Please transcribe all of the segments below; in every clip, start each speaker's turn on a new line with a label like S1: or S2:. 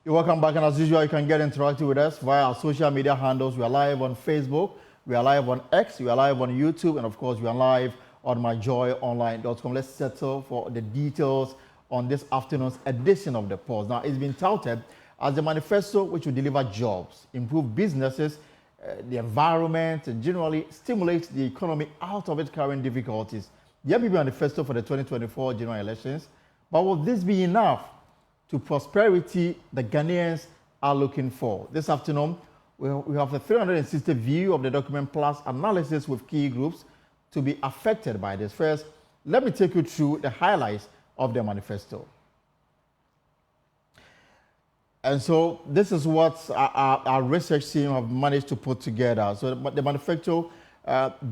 S1: You're welcome back, and as usual, you can get interactive with us via our social media handles. We are live on Facebook, we are live on X, we are live on YouTube, and of course, we are live on myjoyonline.com. Let's settle for the details on this afternoon's edition of the Pulse. Now, it's been touted as the manifesto which will deliver jobs, improve businesses, the environment, and generally stimulate the economy out of its current difficulties. The NPP manifesto for the 2024 general elections. But will this be enough to prosperity the Ghanaians are looking for? This afternoon, we have a 360 view of the document plus analysis with key groups to be affected by this. First, let me take you through the highlights of the manifesto. And so this is what our research team have managed to put together. So the manifesto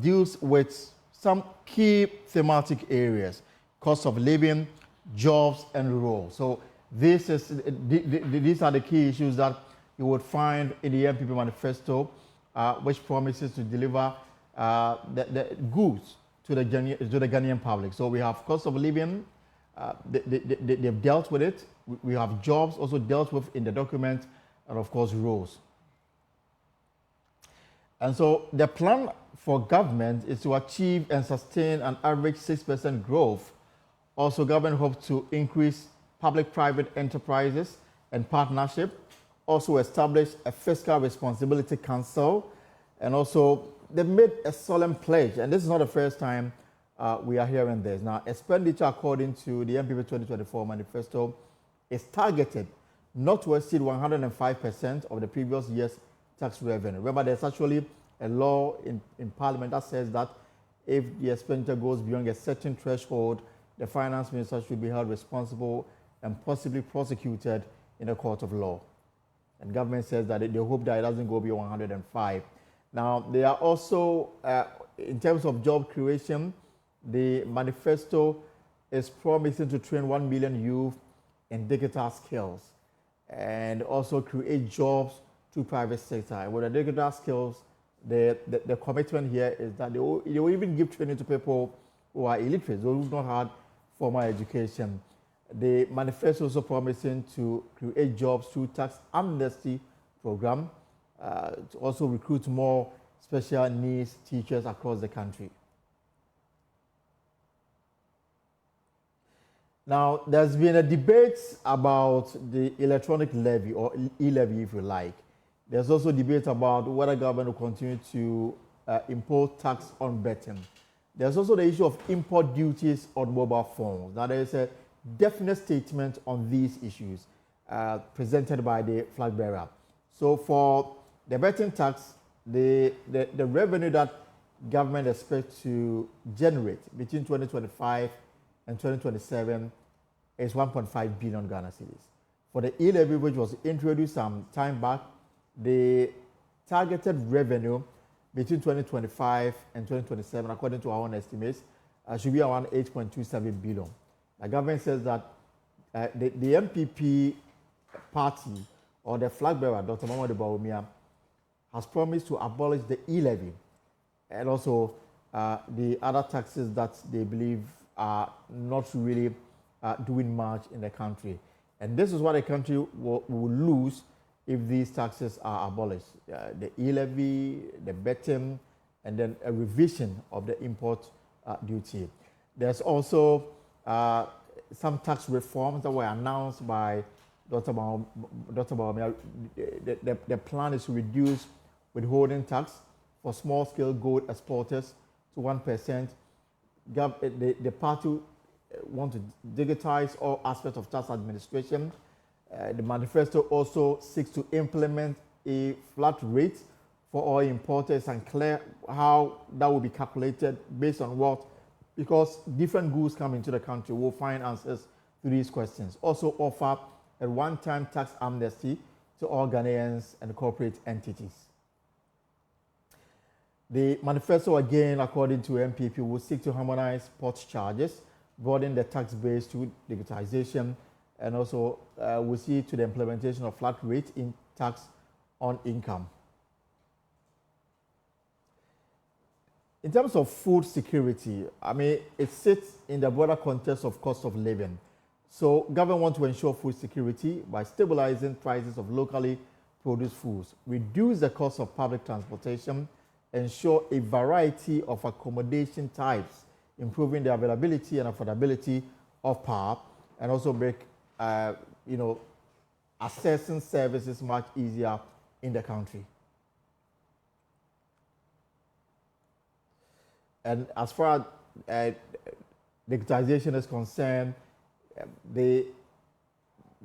S1: deals with some key thematic areas: cost of living, jobs, and roles. So these are the key issues that you would find in the NPP manifesto, which promises to deliver the goods to the Ghanaian public. So we have cost of living, they've dealt with it. We have jobs also dealt with in the document, and of course roles. And so the plan for government is to achieve and sustain an average 6% growth. Also, government hopes to increase public-private enterprises and partnership, also establish a fiscal responsibility council, and also they made a solemn pledge, and this is not the first time we are hearing this. Now, expenditure according to the NPP 2024 manifesto is targeted not to exceed 105% of the previous year's tax revenue. Remember, there's actually a law in Parliament that says that if the expenditure goes beyond a certain threshold, the finance minister should be held responsible and possibly prosecuted in a court of law. And government says that they hope that it doesn't go beyond 105. Now, they are also, in terms of job creation, the manifesto is promising to train 1 million youth in digital skills and also create jobs to private sector. And with the digital skills, the commitment here is that they will even give training to people who are illiterate, those who have not had formal education. The manifesto is also promising to create jobs through tax amnesty program, to also recruit more special needs teachers across the country. Now, there's been a debate about the electronic levy, or e-levy if you like. There's also debate about whether government will continue to impose tax on betting. There's also the issue of import duties on mobile phones. Now, there is a definite statement on these issues presented by the flag bearer. So for the betting tax, the revenue that government expects to generate between 2025 and 2027 is 1.5 billion Ghana cedis. For the e-levy, which was introduced some time back, the targeted revenue between 2025 and 2027, according to our own estimates, should be around 8.27 billion. The government says that the NPP party, or the flag bearer, Dr. Mamadou Bawumia, has promised to abolish the e-levy and also the other taxes that they believe are not really doing much in the country. And this is what the country will lose if these taxes are abolished. The e-levy, the betting, and then a revision of the import duty. There's also some tax reforms that were announced by Dr. Bawumia. The plan is to reduce withholding tax for small-scale gold exporters to 1%. The party want to digitize all aspects of tax administration. The manifesto also seeks to implement a flat rate for all importers and clear how that will be calculated based on what, because different goods come into the country. We'll find answers to these questions. Also offer a one-time tax amnesty to all Ghanaians and corporate entities. The manifesto, again, according to NPP, will seek to harmonize port charges, broaden the tax base through digitization, and also will see to the implementation of flat rate in tax on income. In terms of food security, I mean, it sits in the broader context of cost of living. So government wants to ensure food security by stabilizing prices of locally produced foods, reduce the cost of public transportation, ensure a variety of accommodation types, improving the availability and affordability of power, and also make accessing services much easier in the country. And as far as digitization is concerned,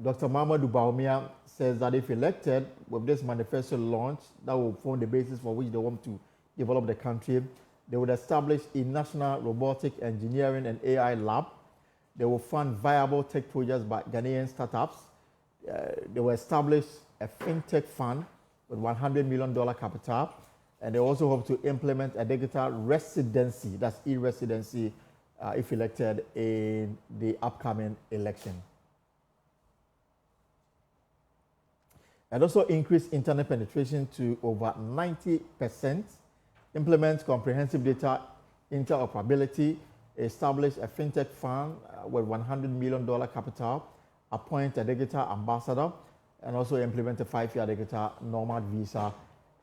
S1: Dr. Mamadou Bawumia says that if elected with this manifesto launch, that will form the basis for which they want to develop the country. They would establish a national robotic engineering and AI lab. They will fund viable tech projects by Ghanaian startups. They will establish a fintech fund with $100 million capital. And they also hope to implement a digital residency, that's e-residency, if elected in the upcoming election. And also increase internet penetration to over 90%, implement comprehensive data interoperability, establish a fintech fund with $100 million capital, appoint a digital ambassador, and also implement a 5-year digital nomad visa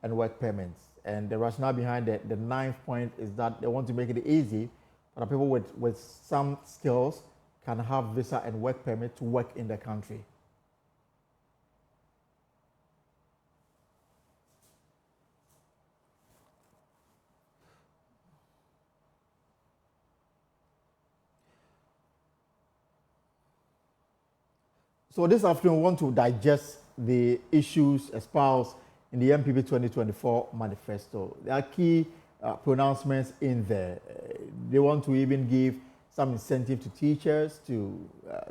S1: and work permits. And the rationale behind the ninth point is that they want to make it easy for people with some skills can have visa and work permit to work in the country. So this afternoon, we want to digest the issues espoused in the NPP 2024 manifesto. There are key pronouncements in there. They want to even give some incentive to teachers, to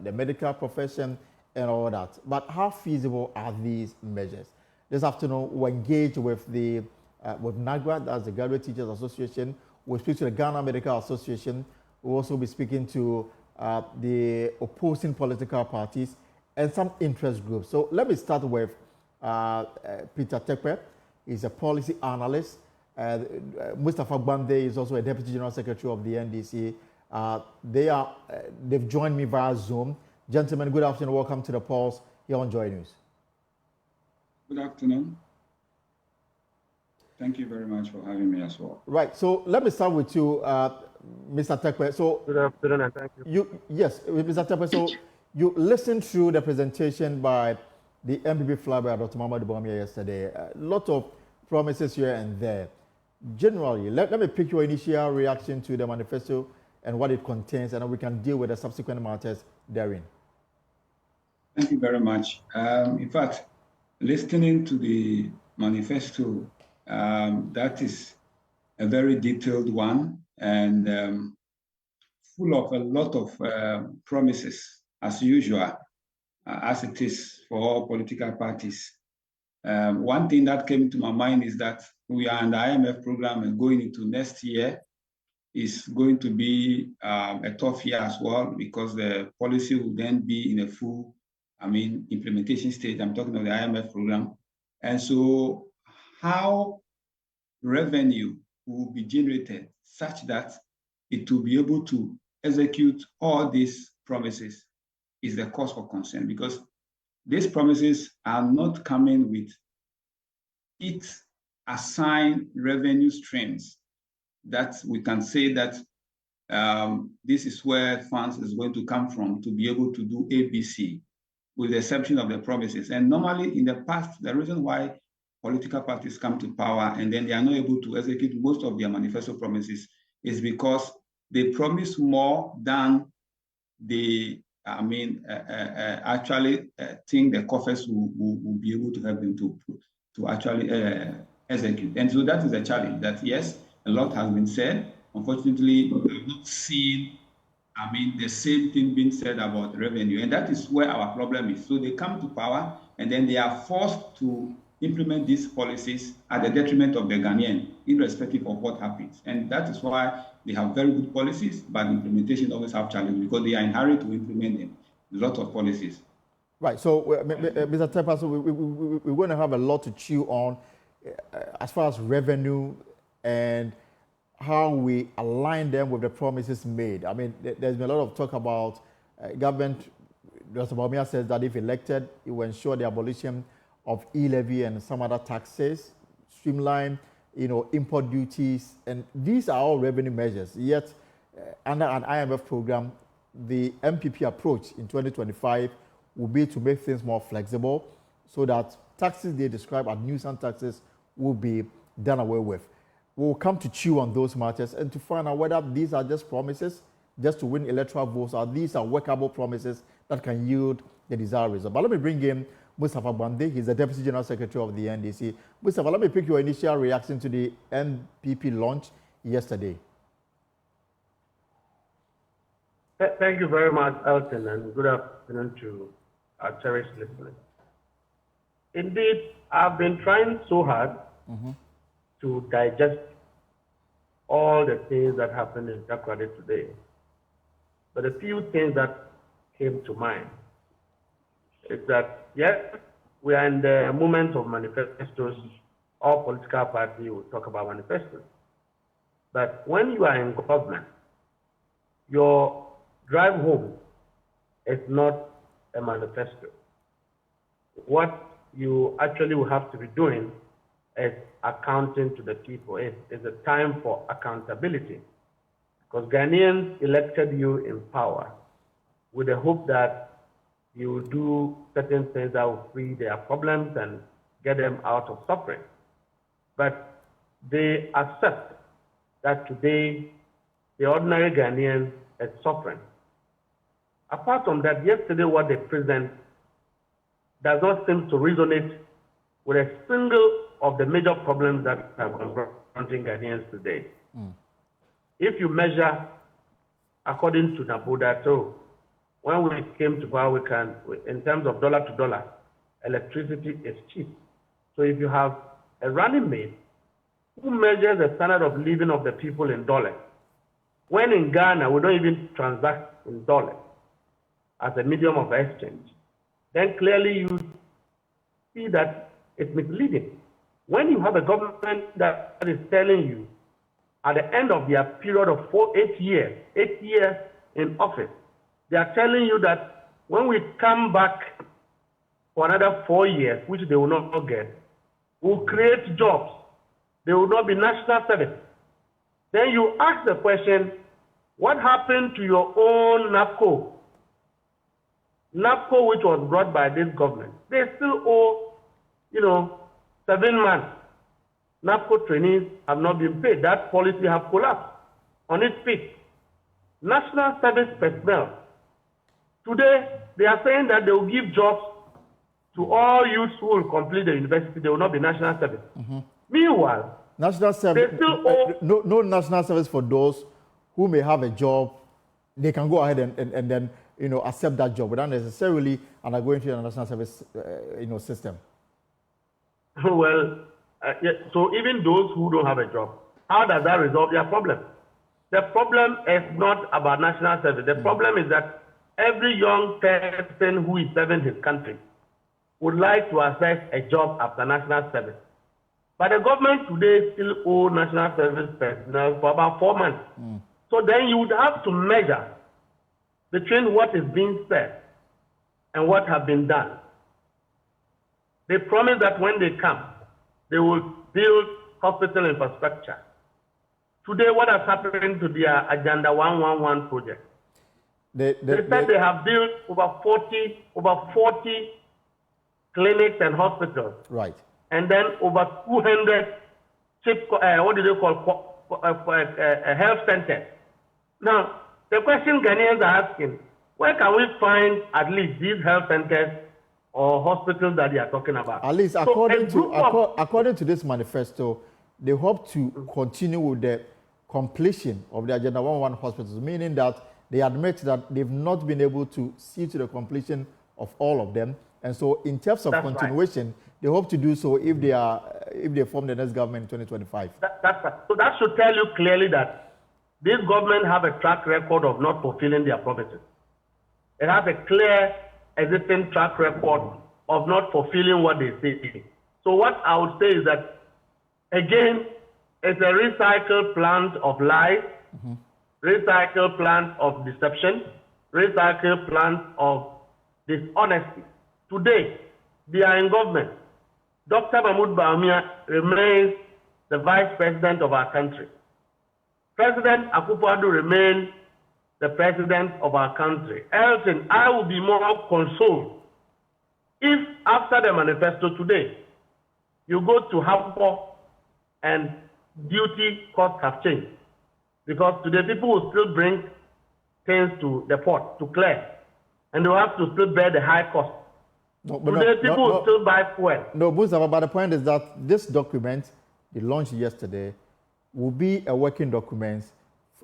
S1: the medical profession, and all that. But how feasible are these measures? This afternoon, we'll engage with with NAGRA, that's the Graduate Teachers Association. We'll speak to the Ghana Medical Association. We'll also be speaking to the opposing political parties and some interest groups. So let me start with Peter Tekpe. He's a policy analyst. Mustafa Gbande is also a Deputy General Secretary of the NDC. They've joined me via Zoom. Gentlemen, good afternoon. Welcome to the Pulse here on Joy News.
S2: Good afternoon. Thank you very much for having me as well.
S1: Right. So let me start with you, Mr. Tekpe. So
S3: good afternoon and thank you.
S1: Yes, Mr. Tekpe. So you listened through the presentation by the NPP flyer, Dr. Mamadou Bawumia, yesterday. A lot of promises here and there. Generally, let me pick your initial reaction to the manifesto and what it contains, and then we can deal with the subsequent matters therein.
S2: Thank you very much. In fact, listening to the manifesto, that is a very detailed one and full of a lot of promises, as usual, as it is for all political parties. One thing that came to my mind is that we are in the IMF program and going into next year is going to be a tough year as well, because the policy will then be in a full, implementation stage. I'm talking of the IMF program. And so how revenue will be generated such that it will be able to execute all these promises is the cause for concern, because these promises are not coming with its assigned revenue streams that we can say that this is where funds is going to come from to be able to do ABC, with the exception of the promises. And normally in the past, the reason why political parties come to power and then they are not able to execute most of their manifesto promises is because they promise more than they actually think the coffers will be able to help them to actually execute. And so that is a challenge that, yes, a lot has been said. Unfortunately, we have not seen, the same thing being said about revenue. And that is where our problem is. So they come to power and then they are forced to implement these policies at the detriment of the Ghanaian, irrespective of what happens. And that is why they have very good policies, but implementation always have challenges because they are in a hurry to implement them. A lot of policies.
S1: Right. So, Mr. Tekpe, so we're going to have a lot to chew on as far as revenue and how we align them with the promises made. There's been a lot of talk about government Dr. Bawumia says that if elected, he will ensure the abolition of e-levy and some other taxes, streamline, import duties, and these are all revenue measures. Yet, under an IMF program, the NPP approach in 2025 will be to make things more flexible so that taxes they describe as nuisance taxes will be done away with. We'll come to chew on those matters and to find out whether these are just promises just to win electoral votes, or these are workable promises that can yield the desired result. But let me bring in Mustafa Gbande. He's the Deputy General Secretary of the NDC. Mustafa, let me pick your initial reaction to the NPP launch yesterday.
S3: Thank you very much, Elton, and good afternoon to our cherished listeners. Indeed, I've been trying so hard to digest all the things that happened in Gbande today. But a few things that came to mind is that, yes, we are in the moment of manifestos. All political parties will talk about manifestos. But when you are in government, your drive home is not a manifesto. What you actually will have to be doing is accounting to the people. It's a time for accountability. Because Ghanaians elected you in power with the hope that you will do certain things that will free their problems and get them out of suffering. But they accept that today the ordinary Ghanaian is suffering. Apart from that, yesterday what they present does not seem to resonate with a single of the major problems that are confronting Ghanaians today. If you measure according to Naboda, so when we came to power, in terms of dollar to dollar, electricity is cheap. So if you have a running mate who measures the standard of living of the people in dollars, when in Ghana we don't even transact in dollars as a medium of exchange, then clearly you see that it's misleading. When you have a government that is telling you at the end of their period of 8 years in office, they are telling you that when we come back for another 4 years, which they will not get, we'll create jobs. There will not be national service. Then you ask the question, what happened to your own NAPCO? NAPCO, which was brought by this government, they still owe, 7 months. NAPCO trainees have not been paid. That policy has collapsed on its feet. National service personnel, today they are saying that they will give jobs to all youths who will complete the university. There will not be national service. Meanwhile,
S1: national service,
S3: they still owe
S1: no national service for those who may have a job. They can go ahead and then accept that job without necessarily undergoing through the national service system.
S3: Well, so even those who don't have a job, how does that resolve their problem? The problem is not about national service. The problem is that every young person who is serving his country would like to access a job after national service. But the government today still owes national service personnel for about 4 months. So then you would have to measure between what is being said and what has been done. They promise that when they come, they will build hospital infrastructure. Today, what has happened to their Agenda 111 project? They said they have built over 40 clinics and hospitals.
S1: Right.
S3: And then over 200 health centers. Now, the question Ghanaians are asking, where can we find at least these health centers or hospitals that they are talking about?
S1: At least according to this manifesto, they hope to continue with the completion of the Agenda 111 hospitals, meaning that they admit that they've not been able to see to the completion of all of them. And so in terms of continuation, they hope to do so if they form the next government in 2025.
S3: That's right. So that should tell you clearly that this government have a track record of not fulfilling their promises. It has a clear existing track record of not fulfilling what they say. So what I would say is that, again, it's a recycled plant of lies, recycled plant of deception, recycled plant of dishonesty. Today, they are in government. Dr. Mahmoud Bawumia remains the vice president of our country. President Akufo-Addo remains the president of our country. Elton, I will be more consoled if after the manifesto today, you go to Hapo and duty costs have changed. Because today people will still bring things to the port to clear, and they will have to still bear the high cost. Today people will still buy fuel.
S1: No, Mustafa, but the point is that this document, they launched yesterday, will be a working document.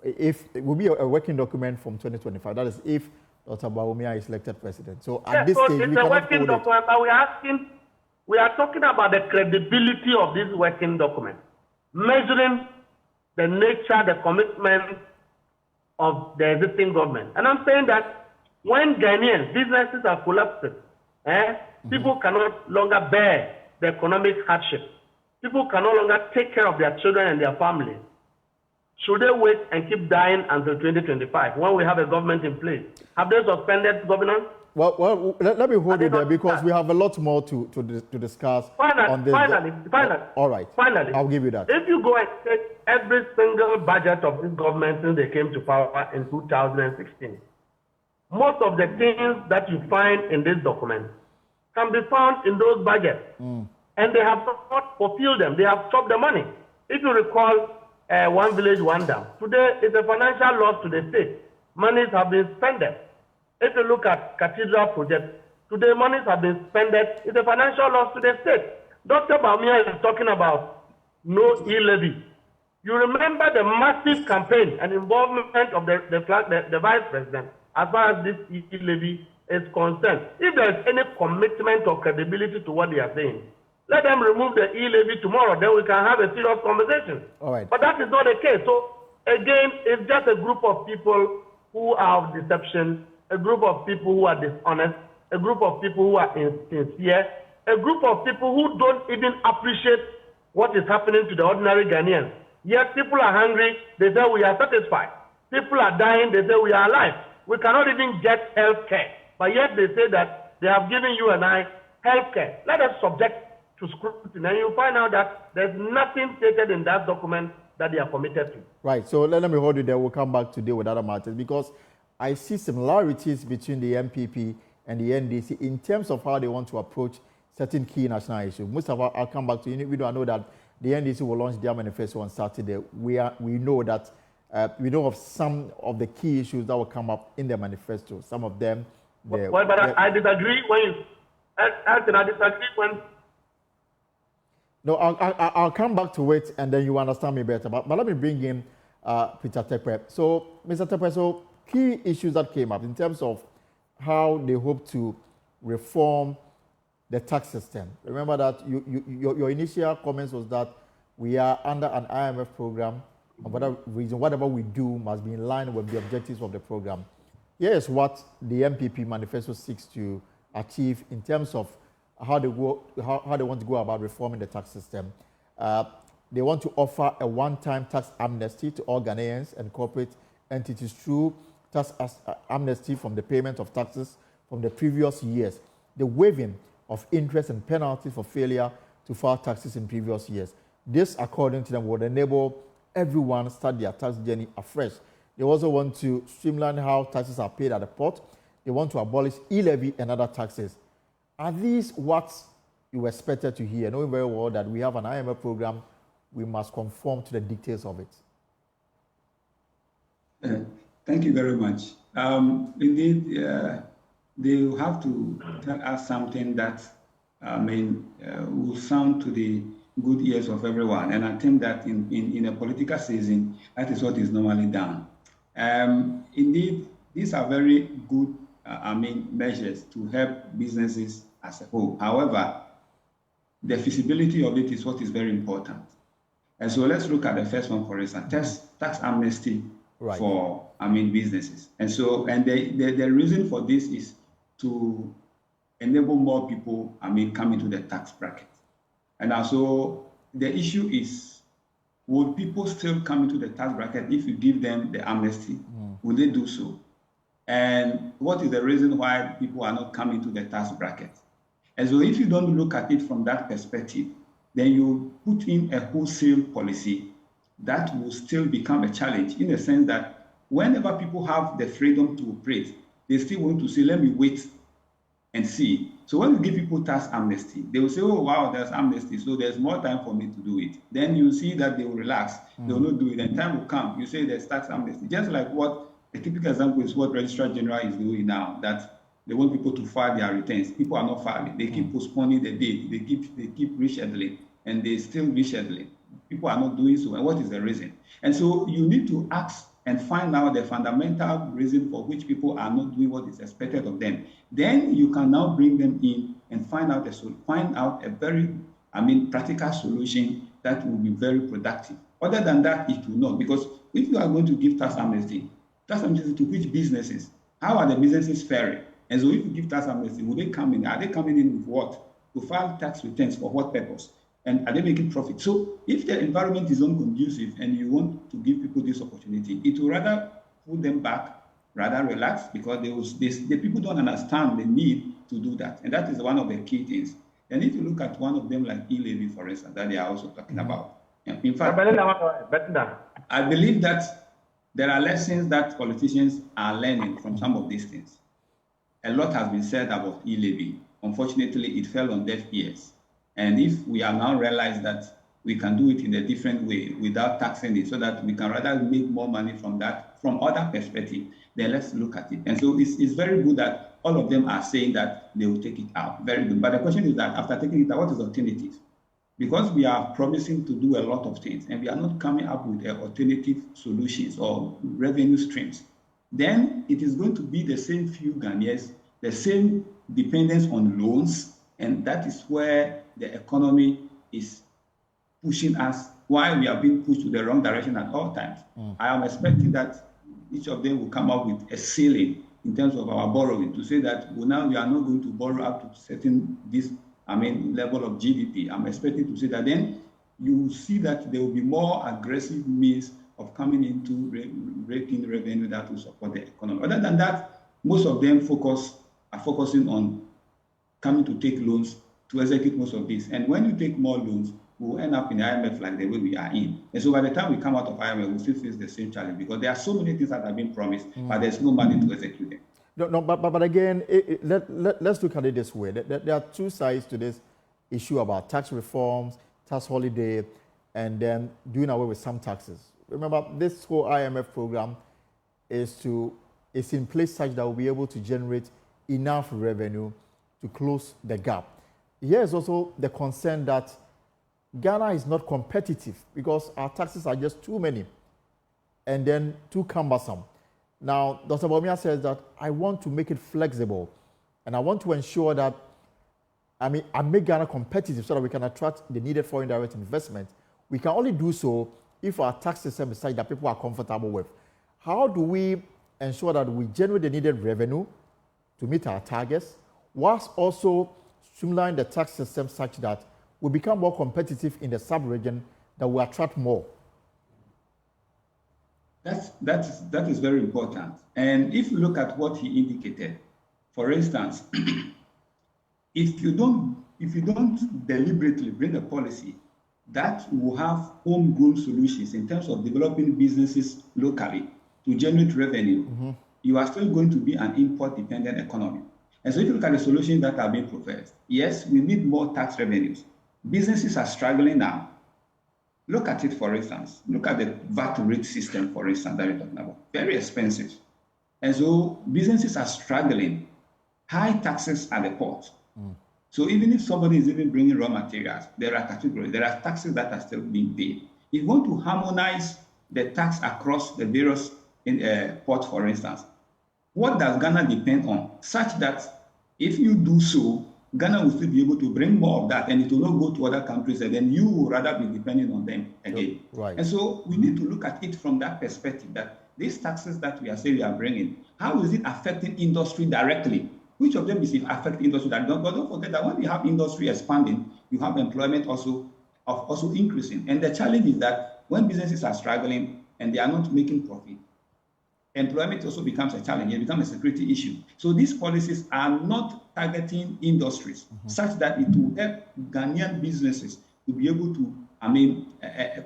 S1: If it will be a working document from 2025, that is if Dr. Bawumia is elected president. So at this stage,
S3: it's a working document, but we are talking about the credibility of this working document, measuring the nature, the commitment of the existing government. And I'm saying that when Ghanaians, businesses are collapsing, people cannot longer bear the economic hardship. People can no longer take care of their children and their families. Should they wait and keep dying until 2025 when we have a government in place? Have they suspended governance?
S1: Well, let me hold you there because we have a lot more to discuss on this.
S3: Finally,
S1: all right.
S3: Finally,
S1: I'll give you that.
S3: If you go and take every single budget of this government since they came to power in 2016, most of the things that you find in this document can be found in those budgets. And they have not fulfilled them. They have stopped the money. If you recall, One Village, One Dam, today is a financial loss to the state. Monies have been spent. If you look at Cathedral project, today monies have been spent. It's a financial loss to the state. Dr. Bawumia is talking about no e-levy. You remember the massive campaign and involvement of the vice president as far as this e-levy is concerned. If there is any commitment or credibility to what they are saying, let them remove the e-levy tomorrow, then we can have a serious conversation.
S1: All right.
S3: But that is not the case. So, again, it's just a group of people who are of deception, a group of people who are dishonest, a group of people who are insincere, a group of people who don't even appreciate what is happening to the ordinary Ghanaians. Yet people are hungry, they say we are satisfied. People are dying, they say we are alive. We cannot even get health care. But yet they say that they have given you and I health care. Let us subject to scrutiny, and you find out that there's nothing stated in that document that they are committed to.
S1: Right. So let me hold you there. We'll come back to deal with other matters because I see similarities between the NPP and the NDC in terms of how they want to approach certain key national issues. Mustafa, I'll come back to you. We know that the NDC will launch their manifesto on Saturday. We know that we know of some of the key issues that will come up in their manifesto. Some of them.
S3: I disagree when you. I disagree when.
S1: No, I'll come back to it and then you understand me better. But let me bring in Peter Tekwe. So, Mr. Tekwe, so key issues that came up in terms of how they hope to reform the tax system. Remember that your initial comments was that we are under an IMF program, and for whatever reason, whatever we do must be in line with the objectives of the program. Here is what the NPP manifesto seeks to achieve in terms of how they want to go about reforming the tax system. They want to offer a one-time tax amnesty to all Ghanaians and corporate entities through tax amnesty from the payment of taxes from the previous years, the waiving of interest and penalties for failure to file taxes in previous years. This, according to them, would enable everyone to start their tax journey afresh. They also want to streamline how taxes are paid at the port. They want to abolish e-levy and other taxes. Are these what you expected to hear, knowing very well that we have an IMF program, we must conform to the details of it?
S2: Thank you very much. Indeed, they will have to tell us something that will sound to the good ears of everyone. And I think that in a political season, that is what is normally done. Indeed, these are very good measures to help businesses as a whole. However, the feasibility of it is what is very important. And so let's look at the first one, for instance, tax amnesty for businesses. And so, the reason for this is to enable more people come into the tax bracket. And also the issue is, would people still come into the tax bracket if you give them the amnesty? Will they do so? And what is the reason why people are not coming to the tax bracket? And so if you don't look at it from that perspective, then you put in a wholesale policy that will still become a challenge, in the sense that whenever people have the freedom to operate, they still want to say, let me wait and see. So when you give people tax amnesty, they will say, oh, wow, there's amnesty, so there's more time for me to do it. Then you see that they will relax. They will not do it, and time will come. You say there's tax amnesty. Just like what a typical example is what Registrar General is doing now, that they want people to file their returns. People are not filing. They keep postponing the date. They keep rescheduling, and they still rescheduling. People are not doing so. And what is the reason? And so you need to ask and find out the fundamental reason for which people are not doing what is expected of them. Then you can now bring them in and find out a very, practical solution that will be very productive. Other than that, it will not, because if you are going to give tax amnesty to which businesses? How are the businesses faring? And so if you give tax amnesty, will they come in? Are they coming in with what? To file tax returns for what purpose? And are they making profit? So if the environment is unconducive and you want to give people this opportunity, it will rather put them back, rather relax, because the people don't understand the need to do that. And that is one of the key things. And if you look at one of them like e-levy, for instance, that they are also talking about. In fact, I believe that there are lessons that politicians are learning from some of these things. A lot has been said about e-levy. Unfortunately, it fell on deaf ears. And if we are now realized that we can do it in a different way without taxing it, so that we can rather make more money from that, from other perspective, then let's look at it. And so it's very good that all of them are saying that they will take it out. Very good. But the question is that after taking it out, what is alternative? Because we are promising to do a lot of things and we are not coming up with alternative solutions or revenue streams, then it is going to be the same few Ghanaians, the same dependence on loans, and that is where the economy is pushing us, while we are being pushed to the wrong direction at all times. I am expecting that each of them will come up with a ceiling in terms of our borrowing, to say that we are not going to borrow up to certain level of GDP. I'm expecting to say that then you will see that there will be more aggressive means of coming into raking revenue that will support the economy. Other than that, most of them are focusing on coming to take loans to execute most of this. And when you take more loans, we'll end up in the IMF like the way we are in. And so by the time we come out of IMF, we'll still face the same challenge, because there are so many things that have been promised, but there's no money to execute them.
S1: But again, let's look at it this way. There are two sides to this issue about tax reforms, tax holiday, and then doing away with some taxes. Remember, this whole IMF program is in place such that we'll be able to generate enough revenue to close the gap. Here is also the concern that Ghana is not competitive because our taxes are just too many and then too cumbersome. Now, Dr. Bawumia says that I want to make it flexible and I want to ensure that I make Ghana competitive so that we can attract the needed foreign direct investment. We can only do so if our tax system is such that people are comfortable with. How do we ensure that we generate the needed revenue to meet our targets, whilst also streamline the tax system such that we become more competitive in the sub-region, that we attract more?
S2: That is very important. And if you look at what he indicated, for instance, if you don't deliberately bring a policy that will have homegrown solutions in terms of developing businesses locally to generate revenue, you are still going to be an import-dependent economy. And so if you look at the solutions that are being proposed, yes, we need more tax revenues. Businesses are struggling now. Look at it, for instance. Look at the VAT rate system, for instance, that we're talking about. Very expensive. And so businesses are struggling. High taxes at the port. So even if somebody is even bringing raw materials, there are categories, there are taxes that are still being paid. If you want to harmonize the tax across the various ports, for instance, what does Ghana depend on? Such that if you do so, Ghana will still be able to bring more of that, and it will not go to other countries, and then you will rather be depending on them again.
S1: Right.
S2: And so we need to look at it from that perspective, that these taxes that we are saying we are bringing, how is it affecting industry directly? Which of them is affecting industry directly? But don't forget that when you have industry expanding, you have employment also increasing. And the challenge is that when businesses are struggling and they are not making profit, employment also becomes a challenge. It becomes a security issue. So these policies are not targeting industries such that it will help Ghanaian businesses to be able to,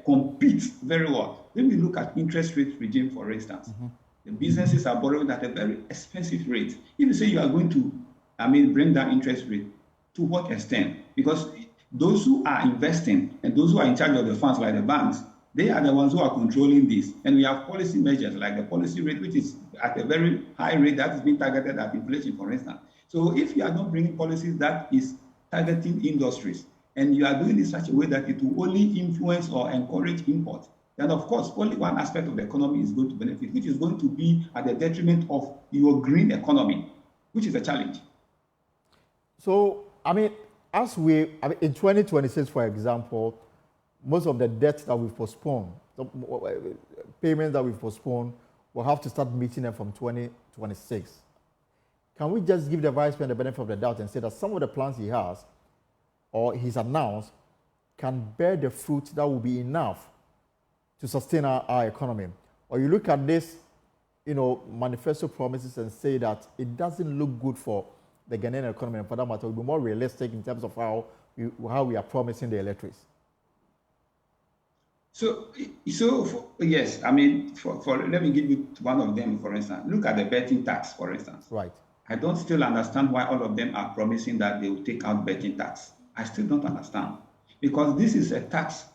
S2: compete very well. When we look at interest rate regime, for instance, the businesses are borrowing at a very expensive rate. If you say you are going to, bring down interest rate, to what extent? Because those who are investing and those who are in charge of the funds, like the banks, they are the ones who are controlling this. And we have policy measures like the policy rate, which is at a very high rate that is being targeted at inflation, for instance. So if you are not bringing policies that is targeting industries, and you are doing it in such a way that it will only influence or encourage import, then of course, only one aspect of the economy is going to benefit, which is going to be at the detriment of your green economy, which is a challenge.
S1: So, in 2026, for example, most of the debts that we've postponed, payments that we've postponed, we'll have to start meeting them from 2026. Can we just give the Vice President the benefit of the doubt and say that some of the plans he has or he's announced can bear the fruit that will be enough to sustain our economy? Or you look at this, manifesto promises and say that it doesn't look good for the Ghanaian economy, and for that matter, we'll be more realistic in terms of how we are promising the electorates.
S2: So yes, let me give you one of them, for instance. Look at the betting tax, for instance.
S1: Right.
S2: I don't still understand why all of them are promising that they will take out betting tax. I still don't understand. Because this is a tax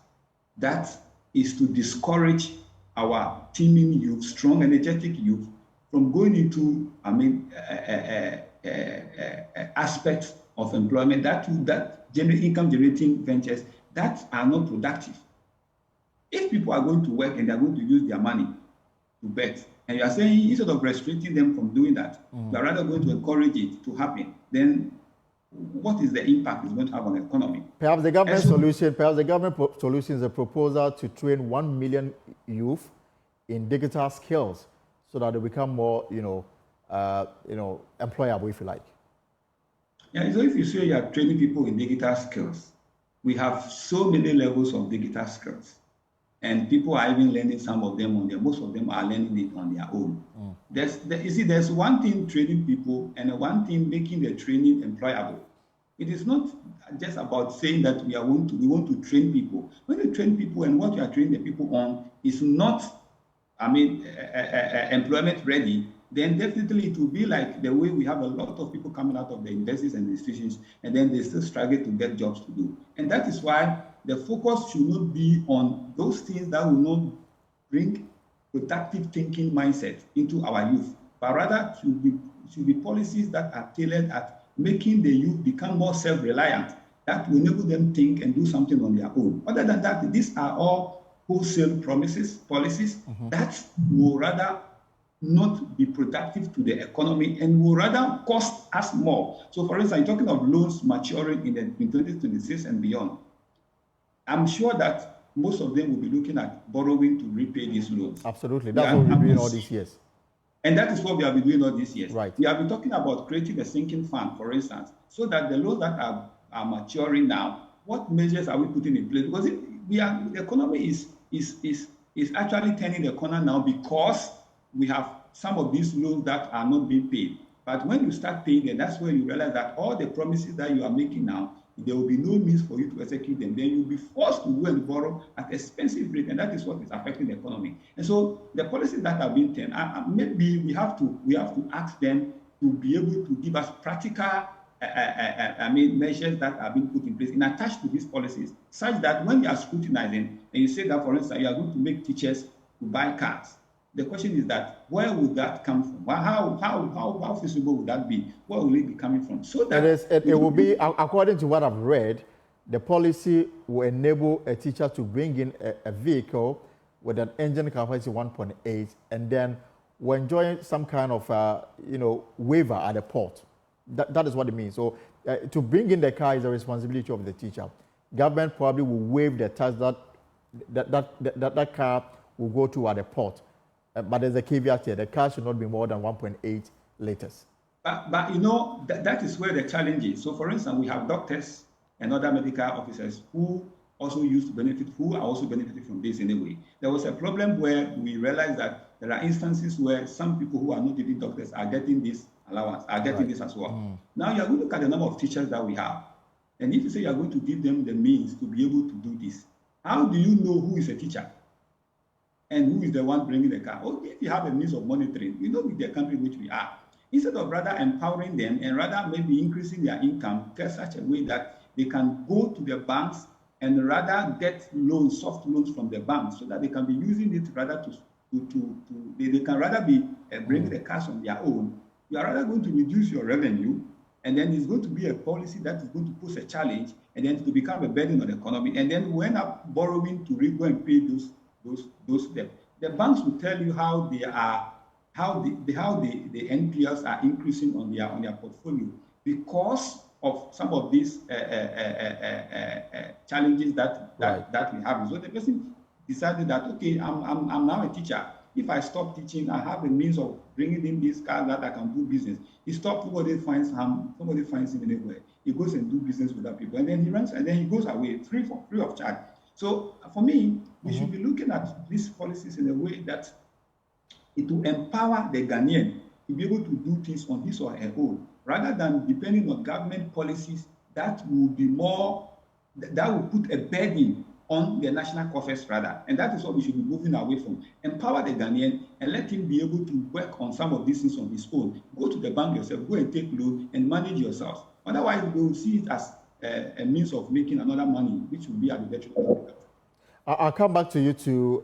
S2: that is to discourage our teeming youth, strong, energetic youth, from going into, aspects of employment that generate income-generating ventures that are not productive. If people are going to work and they are going to use their money to bet, and you are saying instead of restricting them from doing that, you are rather going to encourage it to happen, then what is the impact it's going to have on the economy?
S1: Perhaps the government solution is a proposal to train 1 million youth in digital skills so that they become more, employable, if you like.
S2: Yeah, so if you say you are training people in digital skills, we have so many levels of digital skills. And people are even learning some of them on their, most of them are learning it on their own. There's one thing training people and one thing making the training employable. It is not just about saying that we want to train people. When you train people and what you are training the people on is not, employment ready, then definitely it will be like the way we have a lot of people coming out of the universities and institutions, and then they still struggle to get jobs to do. And that is why the focus should not be on those things that will not bring productive thinking mindset into our youth, but rather should be policies that are tailored at making the youth become more self-reliant, that will enable them think and do something on their own. Other than that, these are all wholesale policies that will rather not be productive to the economy and will rather cost us more. So for instance, talking of loans maturing in 2026 and beyond, I'm sure that most of them will be looking at borrowing to repay these loans.
S1: Absolutely. That's what we've been doing all these years.
S2: And that is what we have been doing all these years.
S1: Right.
S2: We have been talking about creating a sinking fund, for instance, so that the loans that are maturing now, what measures are we putting in place? Because the economy is actually turning the corner now because we have some of these loans that are not being paid. But when you start paying them, that's when you realize that all the promises that you are making now, there will be no means for you to execute them. Then you'll be forced to go and borrow at expensive rate, and that is what is affecting the economy. And so the policies that have been taken, maybe we have to ask them to be able to give us practical measures that are being put in place and attached to these policies, such that when you are scrutinizing and you say that, for instance, you are going to make teachers to buy cars, the question is that where would that come from? How feasible would that be? Where will it be coming from? So that
S1: it will be, according to what I've read, the policy will enable a teacher to bring in a vehicle with an engine capacity 1.8, and then we're enjoying some kind of waiver at the port. That is what it means. So to bring in the car is the responsibility of the teacher. Government probably will waive the tax that car will go to at the port. But there's a caveat here. The car should not be more than 1.8 liters.
S2: But that is where the challenge is. So, for instance, we have doctors and other medical officers who are also benefiting from this in a way. There was a problem where we realized that there are instances where some people who are not even doctors are getting this allowance, are getting this as well. Now you are going to look at the number of teachers that we have. And if you say you are going to give them the means to be able to do this, how do you know who is a teacher and who is the one bringing the car? Okay, if you have a means of monitoring, we know with the country in which we are. Instead of rather empowering them and rather maybe increasing their income in such a way that they can go to the banks and rather get loans, soft loans from the banks, so that they can be using it rather they can rather be bringing the cash on their own. You are rather going to reduce your revenue, and then it's going to be a policy that is going to pose a challenge, and then to become a burden on the economy, and then we end up borrowing to go and pay those debts. The banks will tell you how the NPLs are increasing on their portfolio because of some of these challenges that we have. So the person decided that, okay, I'm now a teacher. If I stop teaching, I have a means of bringing in this car that I can do business. He stops, somebody finds him anywhere. He goes and do business with other people, and then he runs, and then he goes away free of charge. So for me, we should be looking at these policies in a way that it will empower the Ghanaian to be able to do things on his or her own, rather than depending on government policies that will put a burden on the national coffers rather. And that is what we should be moving away from. Empower the Ghanaian and let him be able to work on some of these things on his own. Go to the bank yourself, go and take loan and manage yourself. Otherwise, we will see it as a means of making another money, which will be at the detriment of the country.
S1: I'll come back to you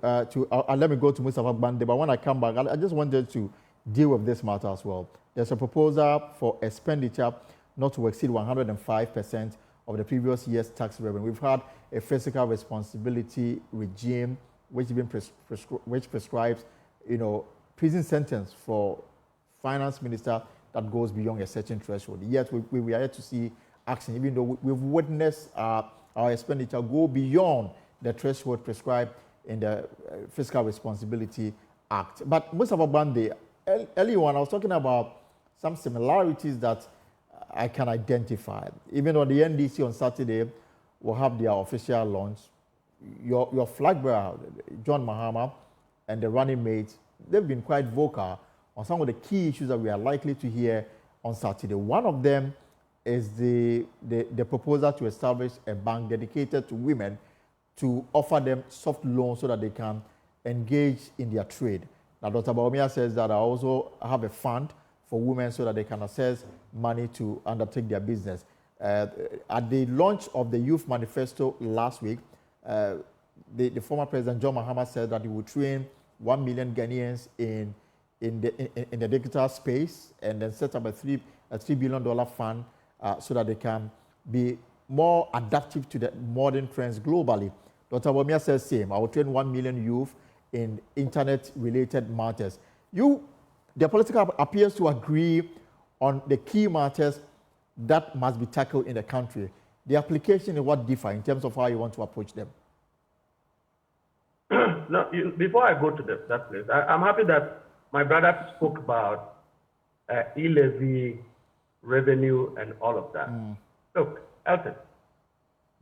S1: let me go to Mustafa Gbande, but when I come back, I just wanted to deal with this matter as well. There's a proposal for expenditure not to exceed 105% of the previous year's tax revenue. We've had a fiscal responsibility regime which prescribes, prison sentence for finance minister that goes beyond a certain threshold. Yet we are yet to see action, even though we've witnessed our expenditure go beyond the threshold prescribed in the Fiscal Responsibility Act. But Mustafa Gbande, earlier on, I was talking about some similarities that I can identify. Even though the NDC on Saturday will have their official launch, your flag bearer, John Mahama, and the running mates, they've been quite vocal on some of the key issues that we are likely to hear on Saturday. One of them is the proposal to establish a bank dedicated to women to offer them soft loans so that they can engage in their trade. Now, Dr. Bawumia says that I also have a fund for women so that they can access money to undertake their business. At the launch of the Youth Manifesto last week, the former President John Mahama said that he would train 1 million Ghanaians in the digital space and then set up a $3 billion fund so that they can be more adaptive to the modern trends globally. Dr. Bawumia says same. I will train 1 million youth in internet-related matters. The political appears to agree on the key matters that must be tackled in the country. The application is what differ in terms of how you want to approach them.
S3: No, before I go to that place, I'm happy that my brother spoke about e-levy, revenue, and all of that. Look, Elton,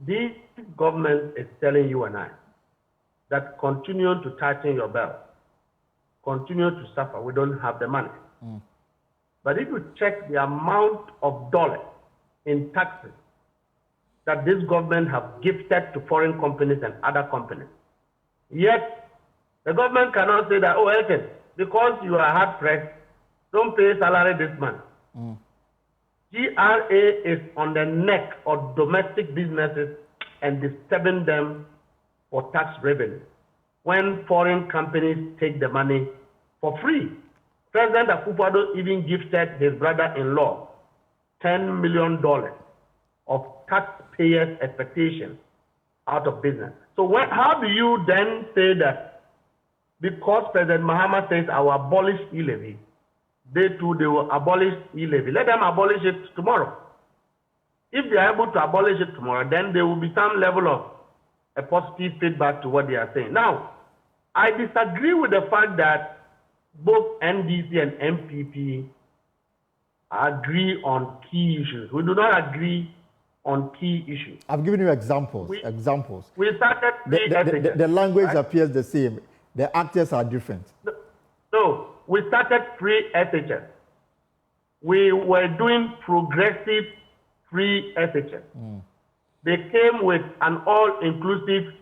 S3: this government is telling you and I that continue to tighten your belt, continue to suffer. We don't have the money. But if you check the amount of dollars in taxes that this government have gifted to foreign companies and other companies, yet the government cannot say that, oh, Elton, because you are hard pressed, don't pay salary this month. GRA is on the neck of domestic businesses and disturbing them for tax revenue when foreign companies take the money for free. President Akufo-Addo even gifted his brother-in-law $10 million of taxpayers' expectations out of business. So how do you then say that because President Mahama says I will abolish e-levy, they will abolish e-levy? Let them abolish it tomorrow. If they are able to abolish it tomorrow, then there will be some level of a positive feedback to what they are saying. Now, I disagree with the fact that both NDC and NPP agree on key issues. We do not agree on key issues.
S1: I've given you examples.
S3: We started
S1: the language appears the same. The actors are different.
S3: we started free SHS. We were doing progressive free SHS. They came with an all-inclusive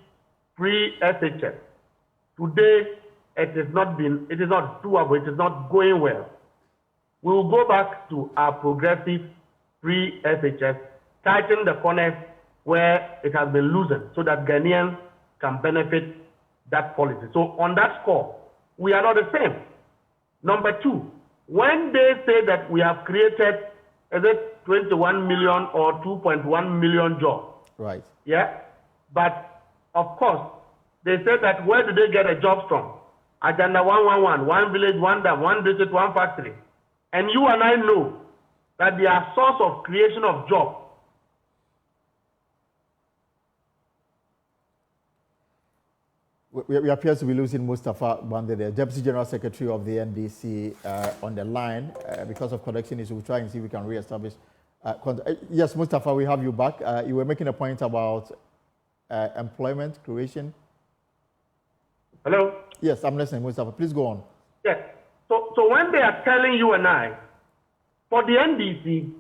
S3: free SHS. Today, it is not doable, it is not going well. We will go back to our progressive free SHS, tighten the corners where it has been loosened so that Ghanaians can benefit that policy. So on that score, we are not the same. Number two, when they say that we have created, is it 21 million or 2.1 million jobs?
S1: Right.
S3: Yeah, but of course, they say that where do they get the jobs from? Agenda 111, one village, one dam, one district, one factory. And you and I know that their source of creation of jobs.
S1: We appear to be losing Mustafa Gbande, the Deputy General Secretary of the NDC, on the line. Because of connection issues, we'll try and see if we can re-establish. Yes, Mustafa, we have you back. You were making a point about employment creation.
S3: Hello?
S1: Yes, I'm listening, Mustafa. Please go on.
S3: Yes. So when they are telling you and I, for the NDC,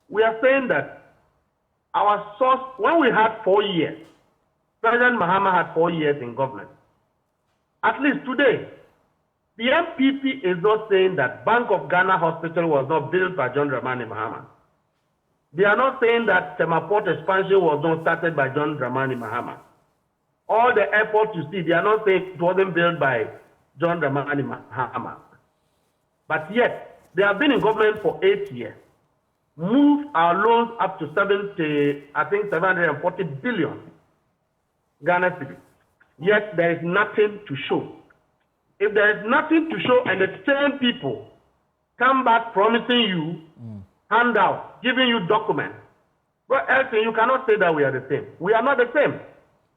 S3: we are saying that our source, when we had 4 years, President Mahama had 4 years in government. At least today, the NPP is not saying that Bank of Ghana Hospital was not built by John Dramani Mahama. They are not saying that Temaport expansion was not started by John Dramani Mahama. All the airports you see, they are not saying it wasn't built by John Dramani Mahama. But yet, they have been in government for 8 years. Moved our loans up to 740 billion Ghana cedis. Yet there is nothing to show. If there is nothing to show and the same people come back promising you handouts, giving you documents, well, Elton, you cannot say that we are the same. We are not the same.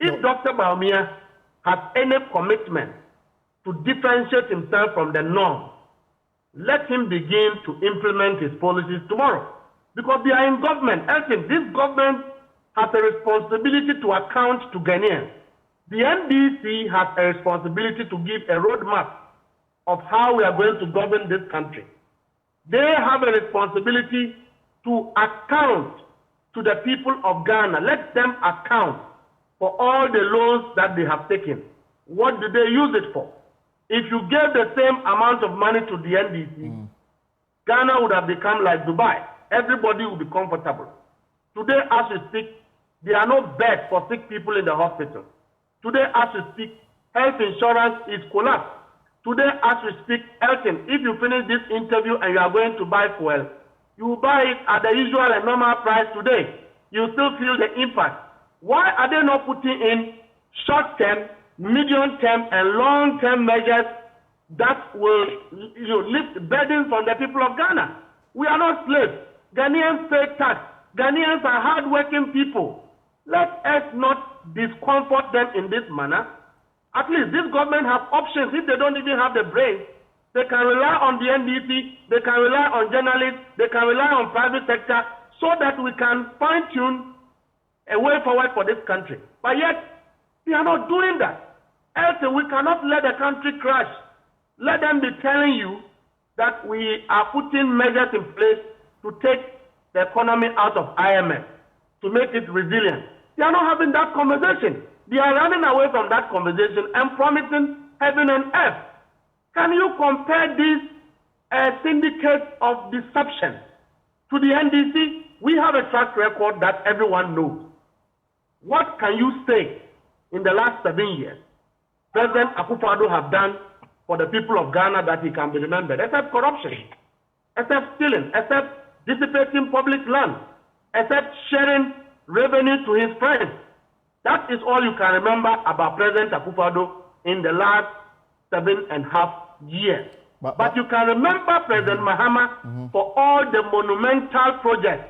S3: If Dr. Baumia has any commitment to differentiate himself from the norm, let him begin to implement his policies tomorrow. Because they are in government. Elton, this government has a responsibility to account to Ghanaians. The NDC has a responsibility to give a roadmap of how we are going to govern this country. They have a responsibility to account to the people of Ghana. Let them account for all the loans that they have taken. What do they use it for? If you gave the same amount of money to the NDC, Ghana would have become like Dubai. Everybody would be comfortable. Today, as we speak, there are no beds for sick people in the hospital. Today, as we speak, health insurance is collapsed. Today, as we speak, Elton, if you finish this interview and you are going to buy fuel, you will buy it at the usual and normal price today. You still feel the impact. Why are they not putting in short-term, medium-term, and long-term measures that will lift burdens from the people of Ghana? We are not slaves. Ghanaians pay tax. Ghanaians are hard-working people. Let us not discomfort them in this manner. At least this government have options. If they don't even have the brains, they can rely on the NDC, they can rely on journalists, they can rely on private sector so that we can fine-tune a way forward for this country. But yet, we are not doing that. Else, we cannot let the country crash. Let them be telling you that we are putting measures in place to take the economy out of IMF, to make it resilient. They are not having that conversation. They are running away from that conversation and promising heaven and earth. Can you compare these syndicates of deception to the NDC? We have a track record that everyone knows. What can you say in the last 7 years President Akufo-Addo have done for the people of Ghana that he can be remembered, except corruption, except stealing, except dissipating public land, except sharing revenue to his friends? That is all you can remember about President Akufo-Addo in the last 7.5 years. But you can remember President Mahama for all the monumental projects,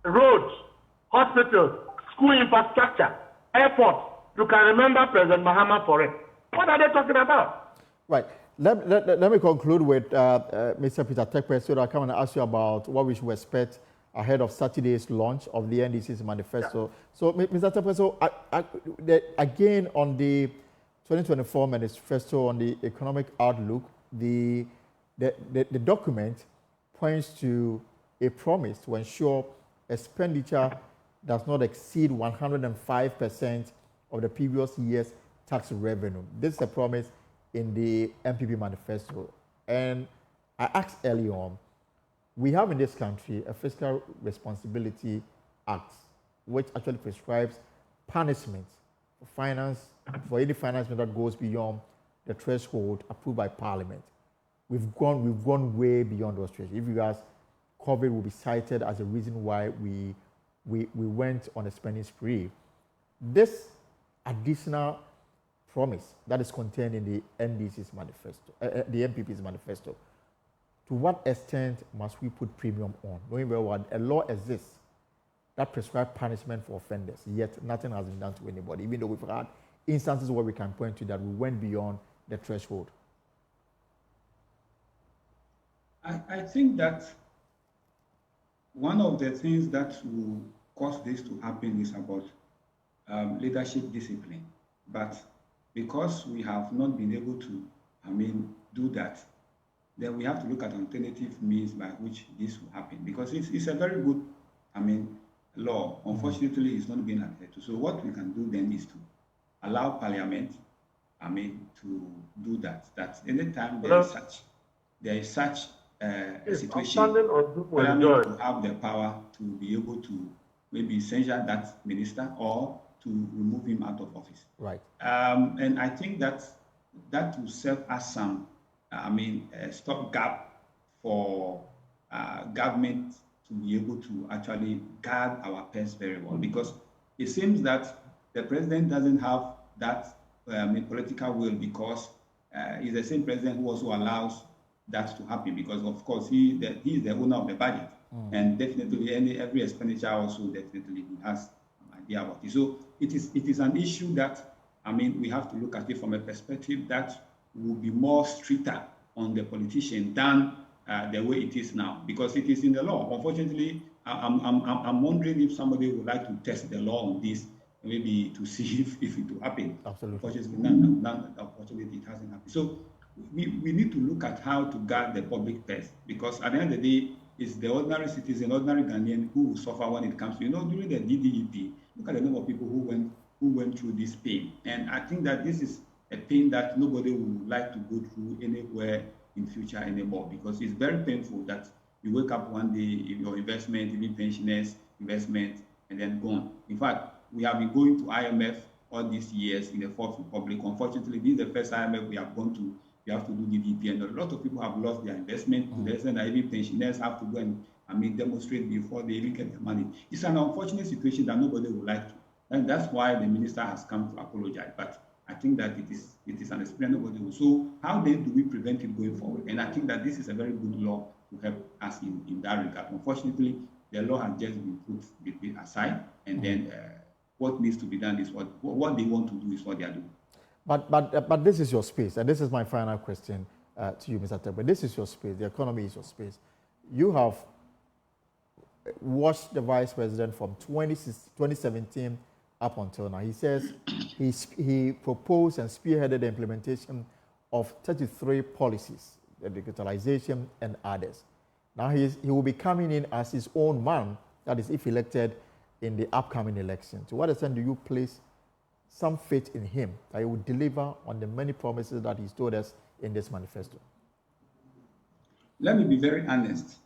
S3: roads, hospitals, school infrastructure, airports. You can remember President Mahama for it. What are they talking about?
S1: Right. Let me conclude with Mr. Peter Tekpe so that I come and ask you about what we should expect ahead of Saturday's launch of the NDC's manifesto. Yeah. So, Mr. Tekpe, so again on the 2024 manifesto on the economic outlook, the document points to a promise to ensure expenditure does not exceed 105% of the previous year's tax revenue. This is a promise in the NPP manifesto. And I asked early on, we have in this country a Fiscal Responsibility Act, which actually prescribes punishment for any financement that goes beyond the threshold approved by Parliament. We've gone way beyond those thresholds. If you ask, COVID will be cited as a reason why we went on a spending spree. This additional promise that is contained in the NDC's manifesto, the NPP's manifesto, to what extent must we put premium on? Knowing very well a law exists that prescribes punishment for offenders, yet nothing has been done to anybody, even though we've had instances where we can point to that we went beyond the threshold.
S2: I think that one of the things that will cause this to happen is about leadership discipline. But because we have not been able to, do that, then we have to look at alternative means by which this will happen. Because it's a very good, law. Unfortunately, it's not being adhered to. So what we can do then is to allow Parliament, to do that. That anytime there is such a situation, Parliament will have the power to be able to maybe censure that minister or to remove him out of office.
S1: Right.
S2: And I think that will serve as some, stopgap for government to be able to actually guard our purse very well, because it seems that the president doesn't have that political will, because he's the same president who also allows that to happen, because of course he is the owner of the budget, and definitely every expenditure also definitely he has an idea about it. So it is an issue that we have to look at it from a perspective that will be more stricter on the politician than the way it is now, because it is in the law. Unfortunately, I'm wondering if somebody would like to test the law on this, maybe to see if it will happen.
S1: Absolutely.
S2: Unfortunately, it hasn't happened. So we need to look at how to guard the public purse, because at the end of the day, it's the ordinary citizen, ordinary Ghanaian who will suffer when it comes to, during the DDEP, look at the number of people who went through this pain. And I think that this is a pain that nobody would like to go through anywhere in future anymore, because it's very painful that you wake up one day, your investment, even pensioners' investment, and then gone. In fact, we have been going to IMF all these years in the Fourth Republic. Unfortunately, this is the first IMF we have gone to. We have to do DDP, and a lot of people have lost their investment to the extent that even pensioners have to go and demonstrate before they even get their money. It's an unfortunate situation that nobody would like to, and that's why the minister has come to apologize. But I think that it is an experience nobody will. So how then do we prevent it going forward? And I think that this is a very good law to help us in that regard. Unfortunately, the law has just been put aside, and then what needs to be done is what they want to do is what they are doing.
S1: But this is your space, and this is my final question to you, Mr. Tegbe. This is your space. The economy is your space. You have watched the vice president from 2017 up until now. He says he proposed and spearheaded the implementation of 33 policies, the digitalization and others. Now he will be coming in as his own man, that is, if elected in the upcoming election. To what extent do you place some faith in him that he will deliver on the many promises that he's told us in this manifesto?
S2: Let me be very honest.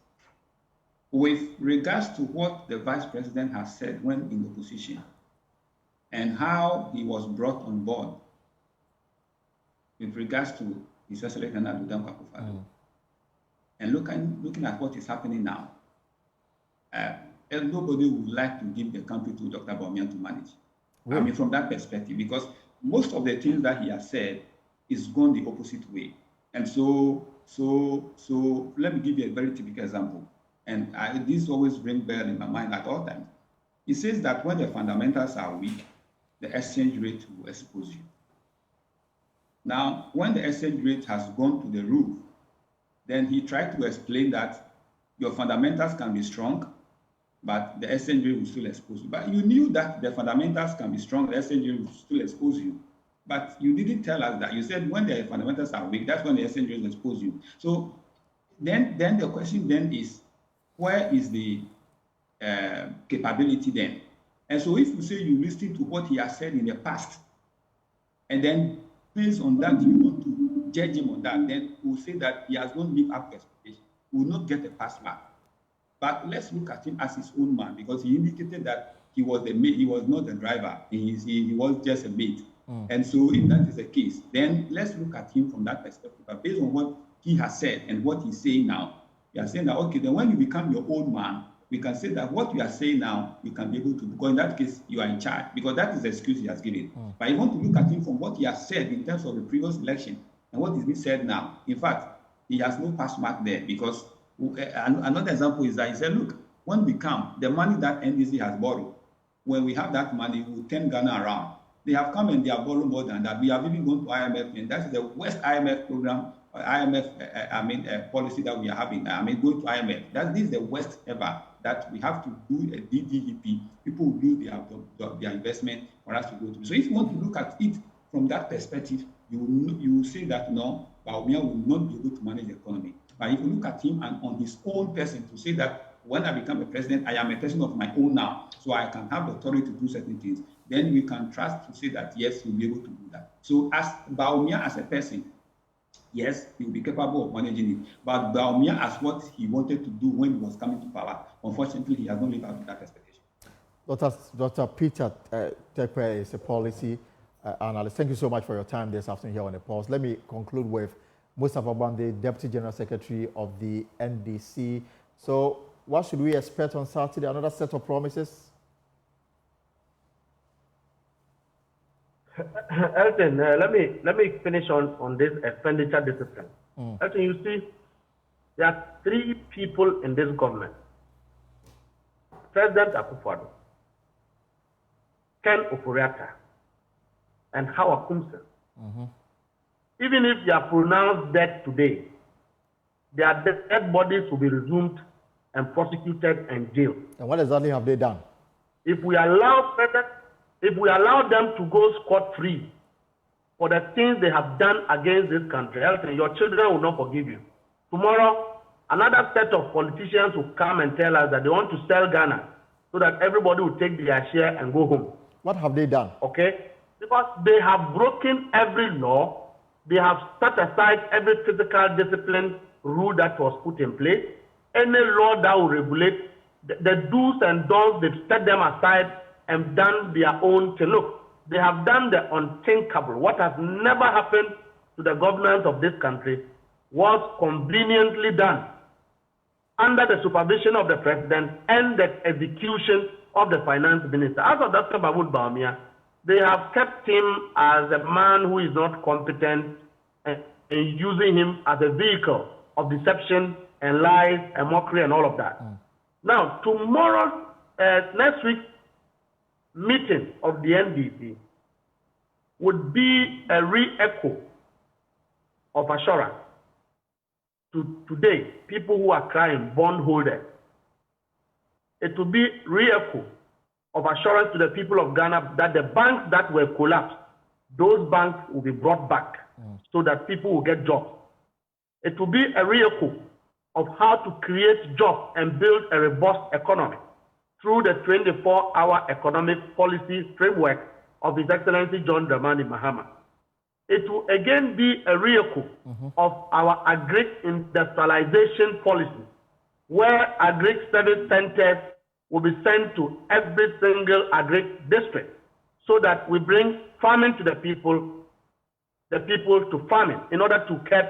S2: With regards to what the vice president has said when in the position and how he was brought on board with regards to his Excellency Nana Akufo-Addo, and looking at what is happening now, nobody would like to give the country to Dr. Bawumia to manage. Really? From that perspective, because most of the things that he has said is gone the opposite way. And so let me give you a very typical example. And this always rings bell in my mind at all times. He says that when the fundamentals are weak, the exchange rate will expose you. Now, when the exchange rate has gone to the roof, then he tried to explain that your fundamentals can be strong, but the exchange rate will still expose you. But you knew that the fundamentals can be strong, the exchange rate will still expose you. But you didn't tell us that. You said when the fundamentals are weak, that's when the exchange expose you. So then the question then is, where is the capability then? And so if you say you listen to what he has said in the past, and then based on that you want to judge him on that, then we'll say that he has not lived up to expectation. He will not get a pass mark. But let's look at him as his own man, because he indicated that he was the mate, he was not the driver, he was just a mate. And so if that is the case, then let's look at him from that perspective. But based on what he has said and what he's saying now, you are saying that, okay, then when you become your own man, we can say that what you are saying now, you can be able to, because in that case, you are in charge, because that is the excuse he has given. But you want to look at him from what he has said in terms of the previous election and what is being said now. In fact, he has no pass mark there, because another example is that he said, look, when we come, the money that NDC has borrowed, when we have that money, we will turn Ghana around. They have come and they have borrowed more than that. We have even gone to IMF, and that's the worst IMF program, policy that we are having. Going to IMF. This is the worst ever, that we have to do a DDEP. People will lose their investment for us to go to. So if you want to look at it from that perspective, you will say that no, Bawumia will not be able to manage the economy. But if you look at him and on his own person to say that when I become a president, I am a person of my own now, so I can have the authority to do certain things, then we can trust to say that, yes, he'll be able to do that. So as Bawumia as a person, yes, he will be capable of managing it. But Bawumia as what he wanted to do when he was coming to power, unfortunately, he has not lived up to that expectation.
S1: Dr. Peter Tekwe is a policy analyst. Thank you so much for your time this afternoon here on The Pulse. Let me conclude with Mustafa Gbande, Deputy General Secretary of the NDC. So what should we expect on Saturday? Another set of promises?
S3: Elton, let me finish on this expenditure discipline. Elton, you see, there are three people in this government: President Akufo-Addo, Ken Ofori-Atta, and Howard Kumsen. Even if they are pronounced dead today, their dead bodies will be resumed and prosecuted and jailed.
S1: And what exactly have they done?
S3: If we allow them to go scot-free for the things they have done against this country, your children will not forgive you. Tomorrow, another set of politicians will come and tell us that they want to sell Ghana so that everybody will take their share and go home.
S1: What have they done?
S3: Okay? Because they have broken every law. They have set aside every physical discipline rule that was put in place. Any law that will regulate the do's and don'ts, they've set them aside and done their own thing. Look, they have done the unthinkable. What has never happened to the government of this country was conveniently done under the supervision of the president and the execution of the finance minister. As of Dr. Mahmoud Bawumia, they have kept him as a man who is not competent and using him as a vehicle of deception and lies and mockery and all of that. Now, tomorrow, next week, meeting of the NDP would be a re-echo of assurance to today, people who are crying, bondholders. It will be re-echo of assurance to the people of Ghana that the banks that were collapsed, those banks will be brought back so that people will get jobs. It will be a re-echo of how to create jobs and build a robust economy through the 24-hour economic policy framework of His Excellency John Dramani Mahama. It will again be a re-echo of our agri-industrialization policy, where agri-service centers will be sent to every single agri-district so that we bring farming to the people to farming in order to curb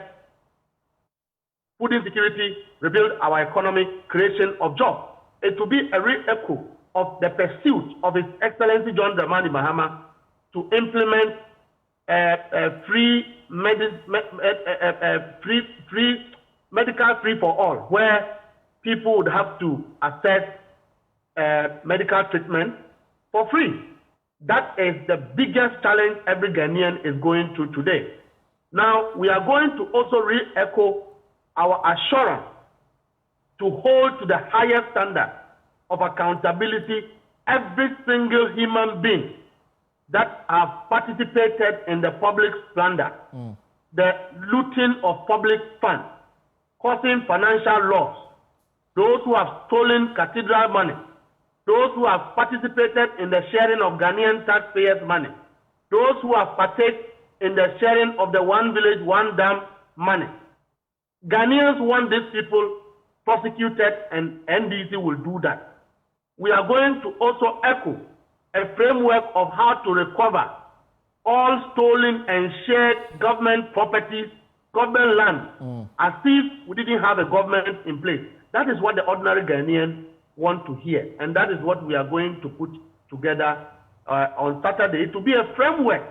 S3: food insecurity, rebuild our economic creation of jobs. It will be a re-echo of the pursuit of His Excellency John Dramani Mahama to implement free medical free for all, where people would have to access medical treatment for free. That is the biggest challenge every Ghanaian is going through today. Now, we are going to also re-echo our assurance to hold to the highest standard of accountability every single human being that have participated in the public plunder, the looting of public funds, causing financial loss, those who have stolen cathedral money, those who have participated in the sharing of Ghanaian taxpayers' money, those who have partaken in the sharing of the one village, one dam money. Ghanaians want these people prosecuted, and NDC will do that. We are going to also echo a framework of how to recover all stolen and shared government properties, government land, as if we didn't have a government in place. That is what the ordinary Ghanaian want to hear, and that is what we are going to put together on Saturday to be a framework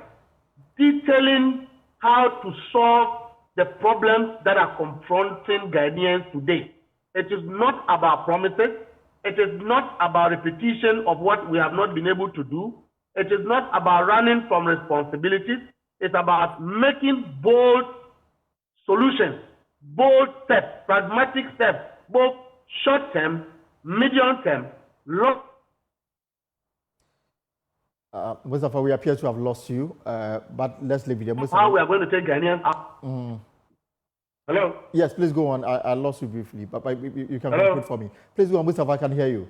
S3: detailing how to solve the problems that are confronting Ghanaians today. It is not about promises. It is not about repetition of what we have not been able to do. It is not about running from responsibilities. It's about making bold solutions, bold steps, pragmatic steps, both short-term, medium-term, long.
S1: Mustafa, we appear to have lost you, but let's leave it there.
S3: How we are going to take Ghanaians up. Hello?
S1: Yes, please go on. I lost you briefly, but you can conclude for me. Please go on, Mustafa, I can hear you.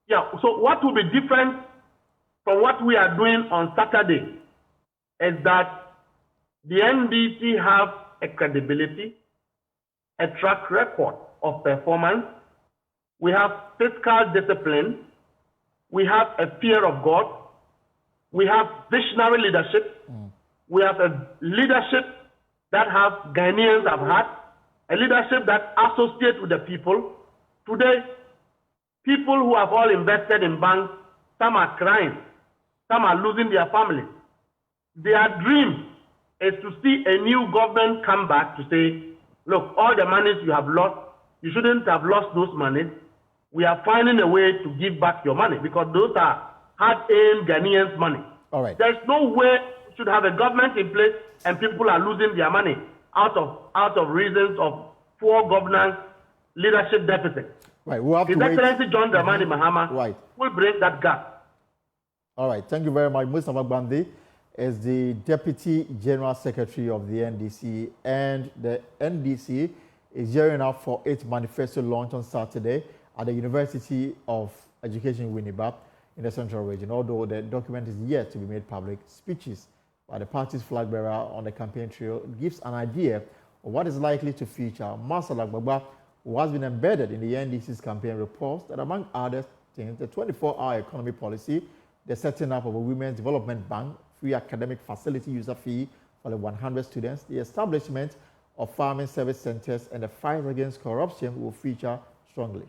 S3: Yeah, so what will be different from what we are doing on Saturday is that the NDC have a credibility, a track record of performance. We have fiscal discipline. We have a fear of God. We have visionary leadership. We have a leadership that Ghanaians have had, a leadership that associates with the people. Today, people who have all invested in banks, some are crying, some are losing their families. Their dream is to see a new government come back to say, look, all the monies you have lost, you shouldn't have lost those monies. We are finding a way to give back your money because those are hard-earned Ghanaians' money.
S1: All right.
S3: There's no way we should have a government in place and people are losing their money out of reasons of poor governance, leadership deficit.
S1: Right. We'll have
S3: His
S1: to wait.
S3: Excellency John Dramani Mahama will break that gap.
S1: All right. Thank you very much. Mustafa Gbande is the Deputy General Secretary of the NDC, and the NDC is gearing up for its manifesto launch on Saturday at the University of Education Winneba in the Central Region. Although the document is yet to be made public, speeches by the party's flag bearer on the campaign trail gives an idea of what is likely to feature. Marcel Agbagba, who has been embedded in the NDC's campaign, reports that among other things, the 24-hour economy policy, the setting up of a women's development bank, free academic facility user fee for the 100 students, the establishment of farming service centers, and the fight against corruption will feature strongly.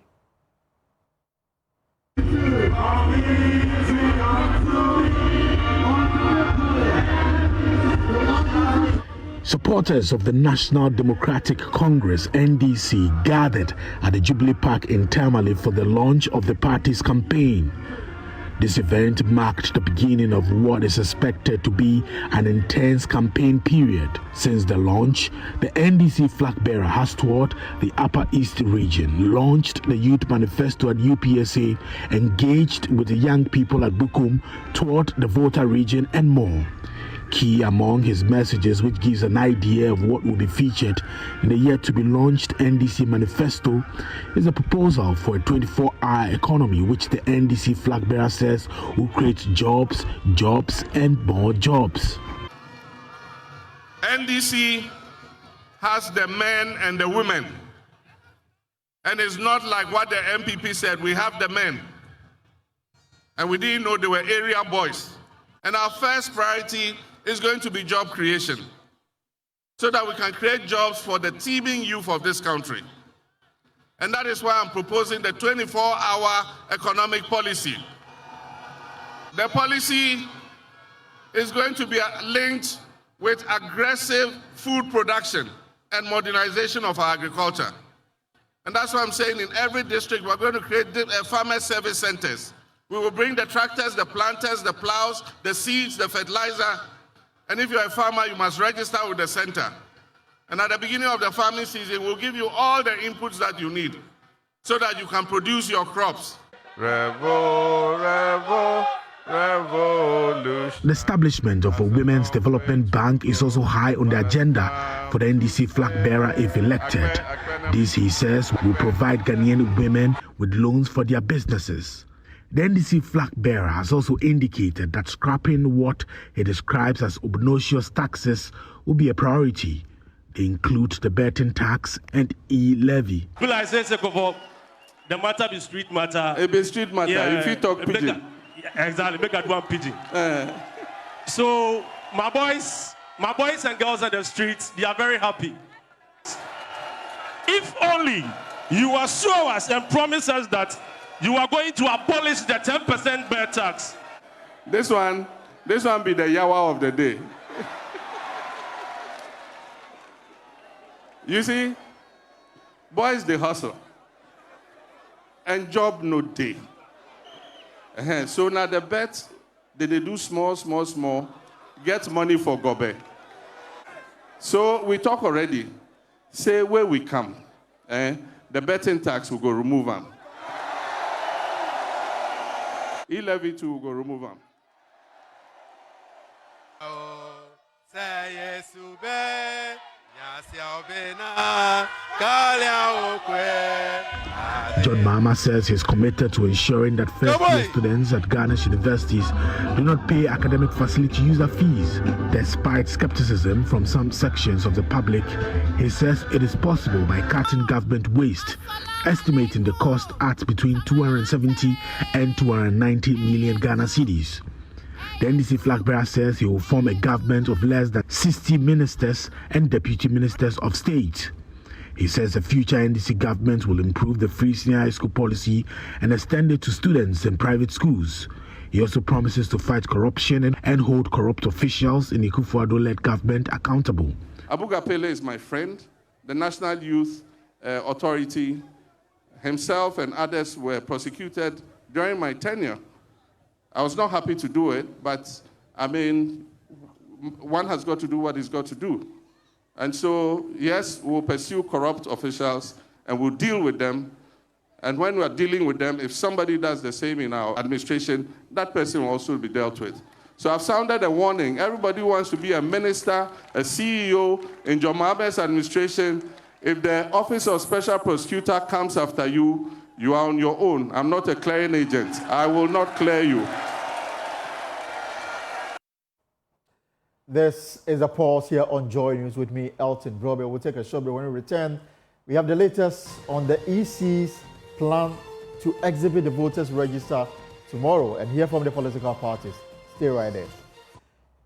S4: Supporters of the National Democratic Congress (NDC) gathered at the Jubilee Park in Tamale for the launch of the party's campaign. This event marked the beginning of what is expected to be an intense campaign period. Since the launch, the NDC flag bearer has toured the Upper East region, launched the Youth Manifesto at UPSA, engaged with the young people at Bukum, toured the Volta region, and more. Key among his messages, which gives an idea of what will be featured in the yet-to-be-launched NDC manifesto, is a proposal for a 24-hour economy, which the NDC flag bearer says will create jobs, and more jobs.
S5: NDC has the men and the women, and it's not like what the NPP said. We have the men, and we didn't know they were area boys. And our first priority is going to be job creation, so that we can create jobs for the teeming youth of this country. And that is why I'm proposing the 24-hour economic policy. The policy is going to be linked with aggressive food production and modernization of our agriculture. And that's why I'm saying in every district we're going to create farmer service centers. We will bring the tractors, the planters, the plows, the seeds, the fertilizer. And if you're a farmer, you must register with the center. And at the beginning of the farming season, we'll give you all the inputs that you need so that you can produce your crops. Revo, revo, revo.
S4: The establishment of a Women's Development Bank is also high on the agenda for the NDC flag bearer if elected. This, he says, will provide Ghanaian women with loans for their businesses. The NDC flag bearer has also indicated that scrapping what he describes as obnoxious taxes will be a priority. They include the betting tax and e-levy.
S6: The matter be street matter.
S5: It be street matter.
S6: Yeah,
S5: if you talk pidgin.
S6: Exactly, make it one pidgin. So my boys and girls on the streets, they are very happy. If only you assure us and promise us that you are going to abolish the 10% bet tax.
S5: This one be the yawa of the day. You see, boys they hustle. And job no day. So now the bet, they do small, get money for gobe. So we talk already. Say where we come. The betting tax will go remove them. E-levy too will go remove them.
S4: John Mahama says he's committed to ensuring that first-year students at Ghana's universities do not pay academic facility user fees. Despite skepticism from some sections of the public, he says it is possible by cutting government waste, estimating the cost at between 270 and 290 million Ghana cedis. The NDC flag bearer says he will form a government of less than 60 ministers and deputy ministers of state. He says the future NDC government will improve the free senior high school policy and extend it to students in private schools. He also promises to fight corruption and hold corrupt officials in the Kufuor-led government accountable.
S5: Abuga Pele is my friend. The National Youth Authority, himself and others were prosecuted during my tenure. I was not happy to do it, but I mean, one has got to do what he's got to do. And so, yes, we'll pursue corrupt officials and we'll deal with them. And when we're dealing with them, if somebody does the same in our administration, that person will also be dealt with. So I've sounded a warning. Everybody who wants to be a minister, a CEO in John Mahaba's administration. If the Office of Special Prosecutor comes after you, you are on your own. I'm not a clearing agent. I will not clear you.
S1: This is a pause here on Joy News with me, Elton Brobe. We'll take a short break. When we return, we have the latest on the EC's plan to exhibit the voters' register tomorrow and hear from the political parties. Stay right there.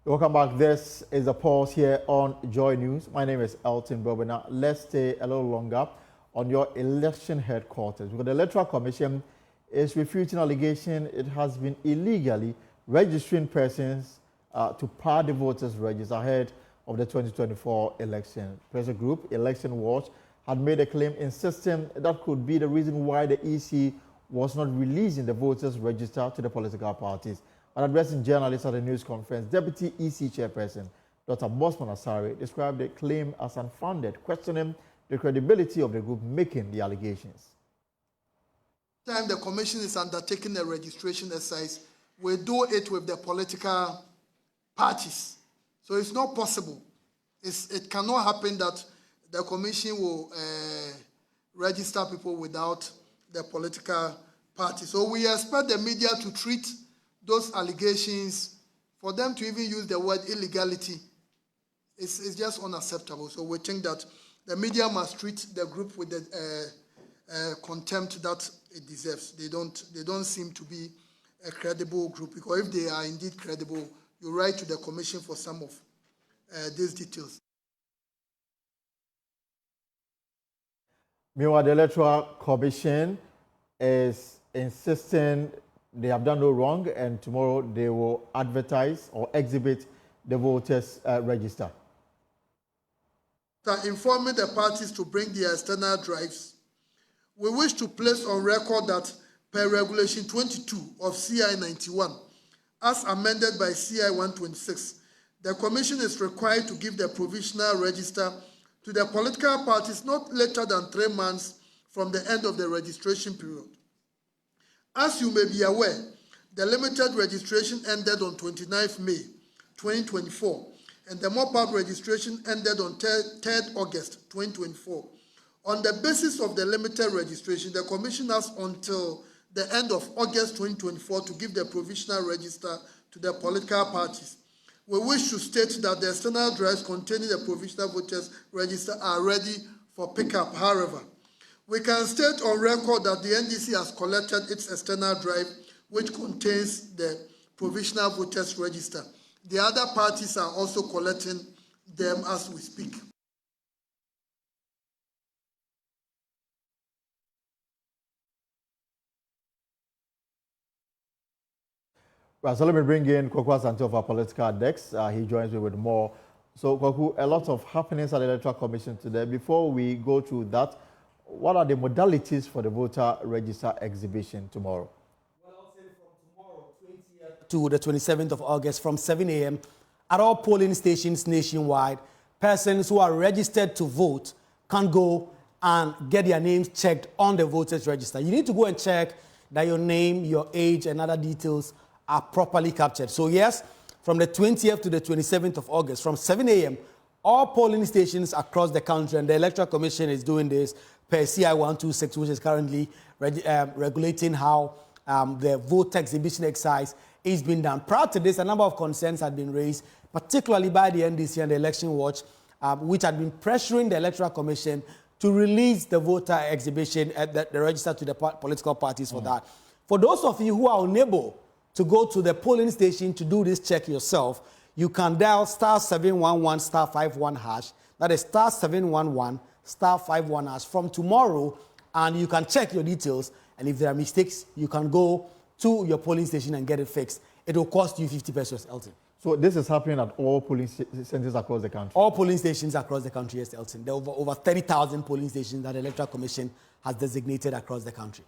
S1: Welcome back. This is a pause here on Joy News. My name is Elton Brobe. Now, let's stay a little longer on your election headquarters, because the Electoral Commission is refuting allegation it has been illegally registering persons to pad the voters' register ahead of the 2024 election. Pressure group Election Watch had made a claim insisting that could be the reason why the EC was not releasing the voters' register to the political parties. When addressing journalists at a news conference, Deputy EC Chairperson Dr. Bosman Asare described the claim as unfounded, questioning the credibility of the group making the allegations.
S7: Time the Commission is undertaking a registration exercise, we do it with the political parties. So it's not possible. It cannot happen that the Commission will register people without the political party. So we expect the media to treat those allegations, for them to even use the word illegality. It's just unacceptable. So we think that the media must treat the group with the contempt that it deserves. They don't seem to be a credible group, because if they are indeed credible, you write to the Commission for some of these details.
S1: Meanwhile, the Electoral Commission is insisting they have done no wrong, and tomorrow they will advertise or exhibit the voters' register.
S7: Informing the parties to bring their external drives, we wish to place on record that per Regulation 22 of CI 91, as amended by CI 126, the Commission is required to give the provisional register to the political parties not later than 3 months from the end of the registration period. As you may be aware, The limited registration ended on 29th May 2024, and the mop-up registration ended on 3rd August 2024. On the basis of the limited registration, the Commission has until the end of August 2024 to give the provisional register to the political parties. We wish to state that the external drives containing the provisional voters register are ready for pickup. However, we can state on record that the NDC has collected its external drive, which contains the provisional voters register. The other parties are also collecting them as we speak.
S1: Right, so let me bring in Kwaku Asante of our political desk. He joins me with more. So, Kwaku, a lot of happenings at the Electoral Commission today. Before we go through that, what are the modalities for the voter register exhibition tomorrow?
S8: Well, I'll say from tomorrow, 20th to the 27th of August, from 7 a.m. at all polling stations nationwide, persons who are registered to vote can go and get their names checked on the voters register. You need to go and check that your name, your age, and other details are properly captured. So yes, from the 20th to the 27th of August, from 7 a.m., all polling stations across the country, and the Electoral Commission is doing this per CI 126, which is currently regulating how the voter exhibition exercise is being done. Prior to this, a number of concerns had been raised, particularly by the NDC and the Election Watch, which had been pressuring the Electoral Commission to release the voter exhibition at the register to the political parties for that. For those of you who are unable to go to the polling station to do this check yourself, you can dial *711 *51 hash. That is *711 *51 hash from tomorrow, and you can check your details. And if there are mistakes, you can go to your polling station and get it fixed. It will cost you 50 pesos, Elton.
S1: So this is happening at all polling centers across the country?
S8: All polling stations across the country, yes, Elton. There are over 30,000 polling stations that the Electoral Commission has designated across the country.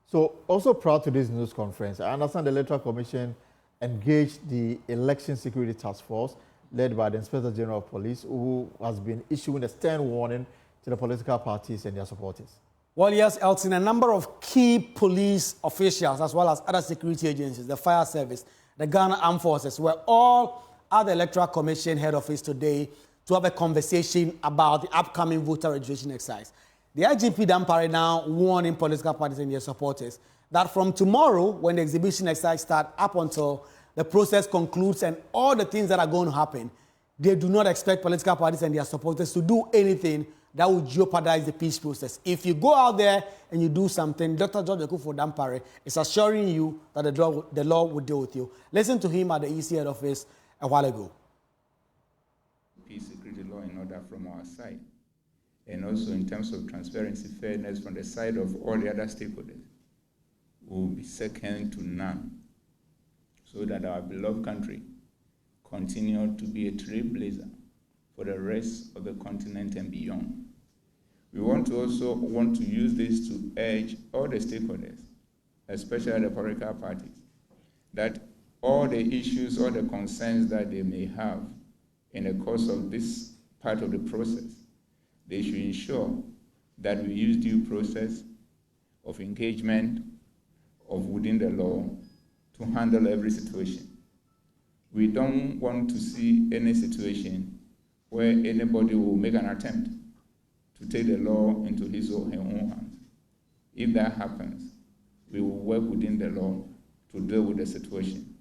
S1: So also prior to this news conference, I understand the Electoral Commission engaged the Election Security Task Force led by the Inspector General of Police, who has been issuing a stern warning to the political parties and their supporters.
S8: Well, yes, Elton, a number of key police officials as well as other security agencies, the fire service, the Ghana Armed Forces, were all at the Electoral Commission head office today to have a conversation about the upcoming voter registration exercise. The IGP Dampare now warning political parties and their supporters that from tomorrow, when the exhibition exercise starts up until the process concludes and all the things that are going to happen, they do not expect political parties and their supporters to do anything that would jeopardize the peace process. If you go out there and you do something, Dr. George Ekufo Dampare is assuring you that the law will deal with you. Listen to him at the EC head office a while ago.
S9: Peace, security, law and order from our side. And also in terms of transparency, fairness from the side of all the other stakeholders, will be second to none, so that our beloved country continue to be a trailblazer for the rest of the continent and beyond. We want to use this to urge all the stakeholders, especially the political parties, that all the issues, all the concerns that they may have in the course of this part of the process, they should ensure that we use due process of engagement of within the law to handle every situation. We don't want to see any situation where anybody will make an attempt to take the law into his or her own hands. If that happens, we will work within the law to deal with the situation.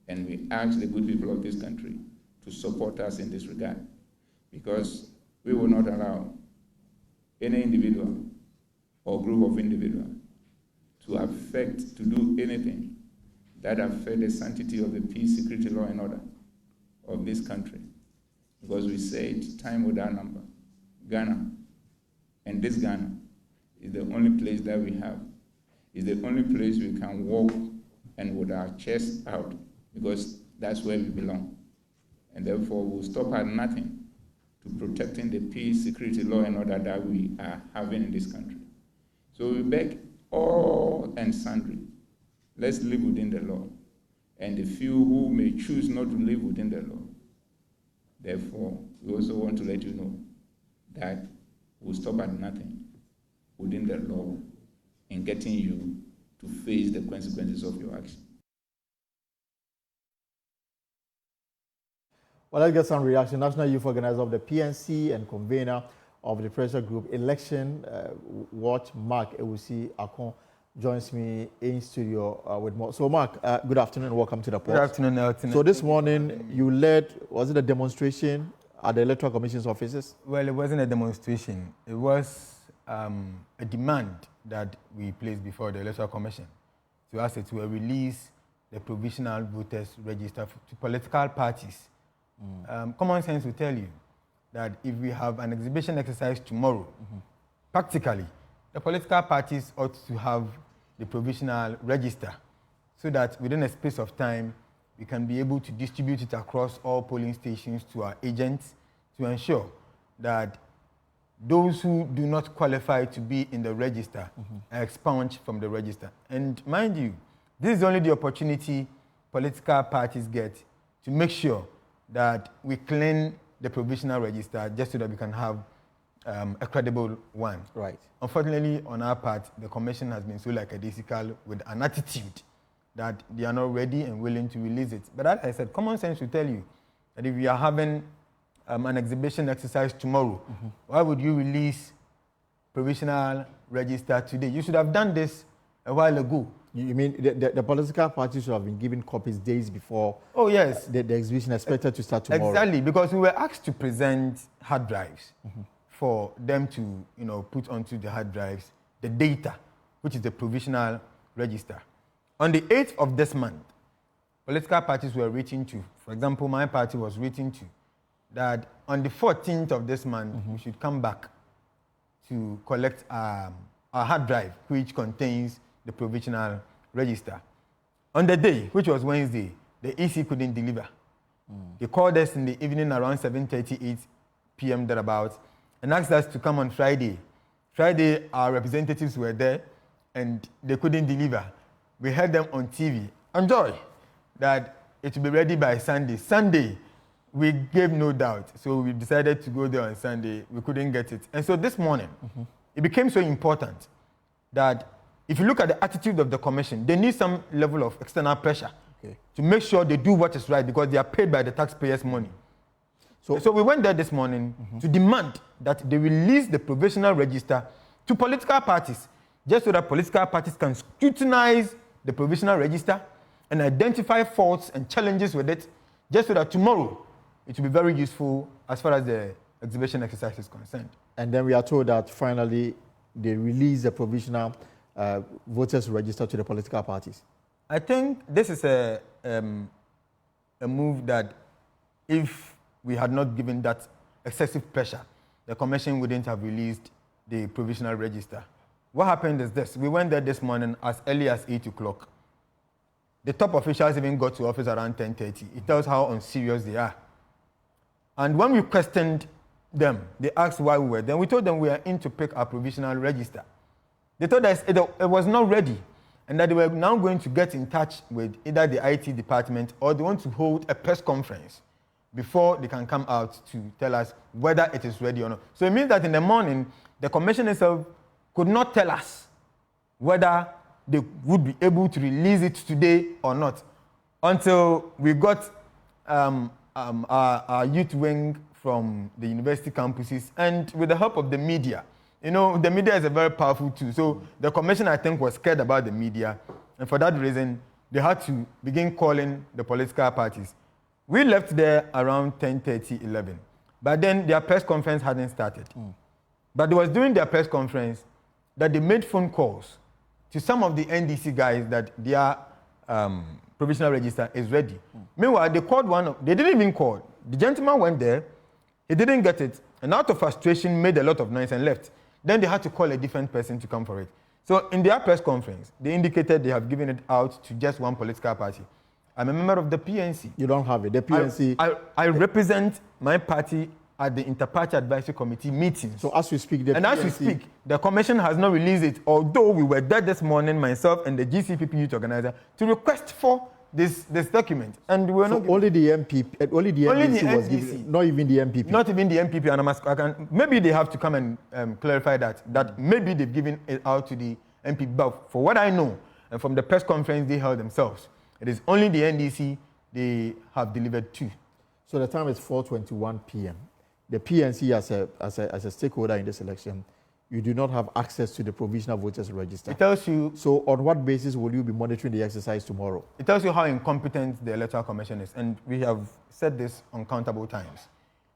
S9: And we ask the good people of this country to support us in this regard, because we will not allow any individual or group of individuals to do anything that affect the sanctity of the peace, security, law, and order of this country. Because we say it's time without number. Ghana, and this Ghana, is the only place that we have. It's the only place we can walk and with our chest out, because that's where we belong. And therefore, we'll stop at nothing to protecting the peace, security, law, and order that we are having in this country. So we beg all and sundry, let's live within the law. And the few who may choose not to live within the law, therefore, we also want to let you know that we'll stop at nothing within the law in getting you to face the consequences of your action.
S1: Well, let's get some reaction. National Youth Organizer of the PNC and convener of the pressure group Election Watch, Mark Ewusi Akon, joins me in studio with more. So, Mark, good afternoon and welcome to the pod.
S10: Good afternoon, Elton.
S1: So, this morning you led, was it a demonstration at the Electoral Commission's offices?
S10: Well, it wasn't a demonstration. It was a demand that we placed before the Electoral Commission to ask it to release the provisional voters register to political parties. Common sense will tell you that if we have an exhibition exercise tomorrow, practically, the political parties ought to have the provisional register so that within a space of time, we can be able to distribute it across all polling stations to our agents to ensure that those who do not qualify to be in the register are expunged from the register. And mind you, this is only the opportunity political parties get to make sure that we clean the provisional register just so that we can have a credible one.
S1: Right.
S10: Unfortunately, on our part, the commission has been so lackadaisical with an attitude that they are not ready and willing to release it. But as I said, common sense will tell you that if you are having an exhibition exercise tomorrow, why would you release provisional register today? You should have done this a while ago.
S1: You mean the political parties should have been given copies days before?
S10: Oh, yes.
S1: The exhibition expected to start tomorrow.
S10: Exactly, because we were asked to present hard drives for them to, put onto the hard drives the data, which is the provisional register. On the 8th of this month, political parties were written to, for example, my party was written to, that on the 14th of this month, we should come back to collect our hard drive, which contains the provisional register. On the day, which was Wednesday, the EC couldn't deliver. They called us in the evening around 7:38 p.m. thereabouts and asked us to come on Friday. Friday, our representatives were there and they couldn't deliver. We heard them on TV. Enjoy that it will be ready by Sunday. Sunday, we gave no doubt. So we decided to go there on Sunday. We couldn't get it. And so this morning, it became so important that if you look at the attitude of the commission, they need some level of external pressure to make sure they do what is right because they are paid by the taxpayers' money. So we went there this morning to demand that they release the provisional register to political parties, just so that political parties can scrutinize the provisional register and identify faults and challenges with it, just so that tomorrow it will be very useful as far as the exhibition exercise is concerned.
S1: And then we are told that finally they release the provisional voters register to the political parties.
S10: I think this is a move that if we had not given that excessive pressure, the commission wouldn't have released the provisional register. What happened is this. We went there this morning as early as 8 o'clock. The top officials even got to office around 10:30. It tells how unserious they are. And when we questioned them, they asked why we were there. We told them we are in to pick our provisional register. They told us it was not ready and that they were now going to get in touch with either the IT department or they want to hold a press conference before they can come out to tell us whether it is ready or not. So it means that in the morning, the commission itself could not tell us whether they would be able to release it today or not until we got our youth wing from the university campuses and with the help of the media. The media is a very powerful tool. So the commission, I think, was scared about the media. And for that reason, they had to begin calling the political parties. We left there around 10:30, 11. But then their press conference hadn't started. But it was during their press conference that they made phone calls to some of the NDC guys that their provisional register is ready. Meanwhile, they called they didn't even call. The gentleman went there, he didn't get it, and out of frustration made a lot of noise and left. Then they had to call a different person to come for it. So in their press conference, they indicated they have given it out to just one political party. I'm a member of the PNC.
S1: You don't have it. The PNC...
S10: I represent my party at the Inter-Party Advisory Committee meetings.
S1: So as we speak,
S10: as we speak, the commission has not released it, although we were there this morning, myself and the GCPP youth organizer, to request for this document. And we were not
S1: only the NPP, only the NDC was given, not even the NPP.
S10: Not even the NPP. And maybe they have to come and clarify that maybe they've given it out to the NPP. But for what I know, and from the press conference they held themselves, it is only the NDC they have delivered to.
S1: So the time is 4:21 p.m. The PNC as a stakeholder in this election, you do not have access to the provisional voters register.
S10: It tells you.
S1: So on what basis will you be monitoring the exercise tomorrow?
S10: It tells you how incompetent the Electoral Commission is, and we have said this uncountable times.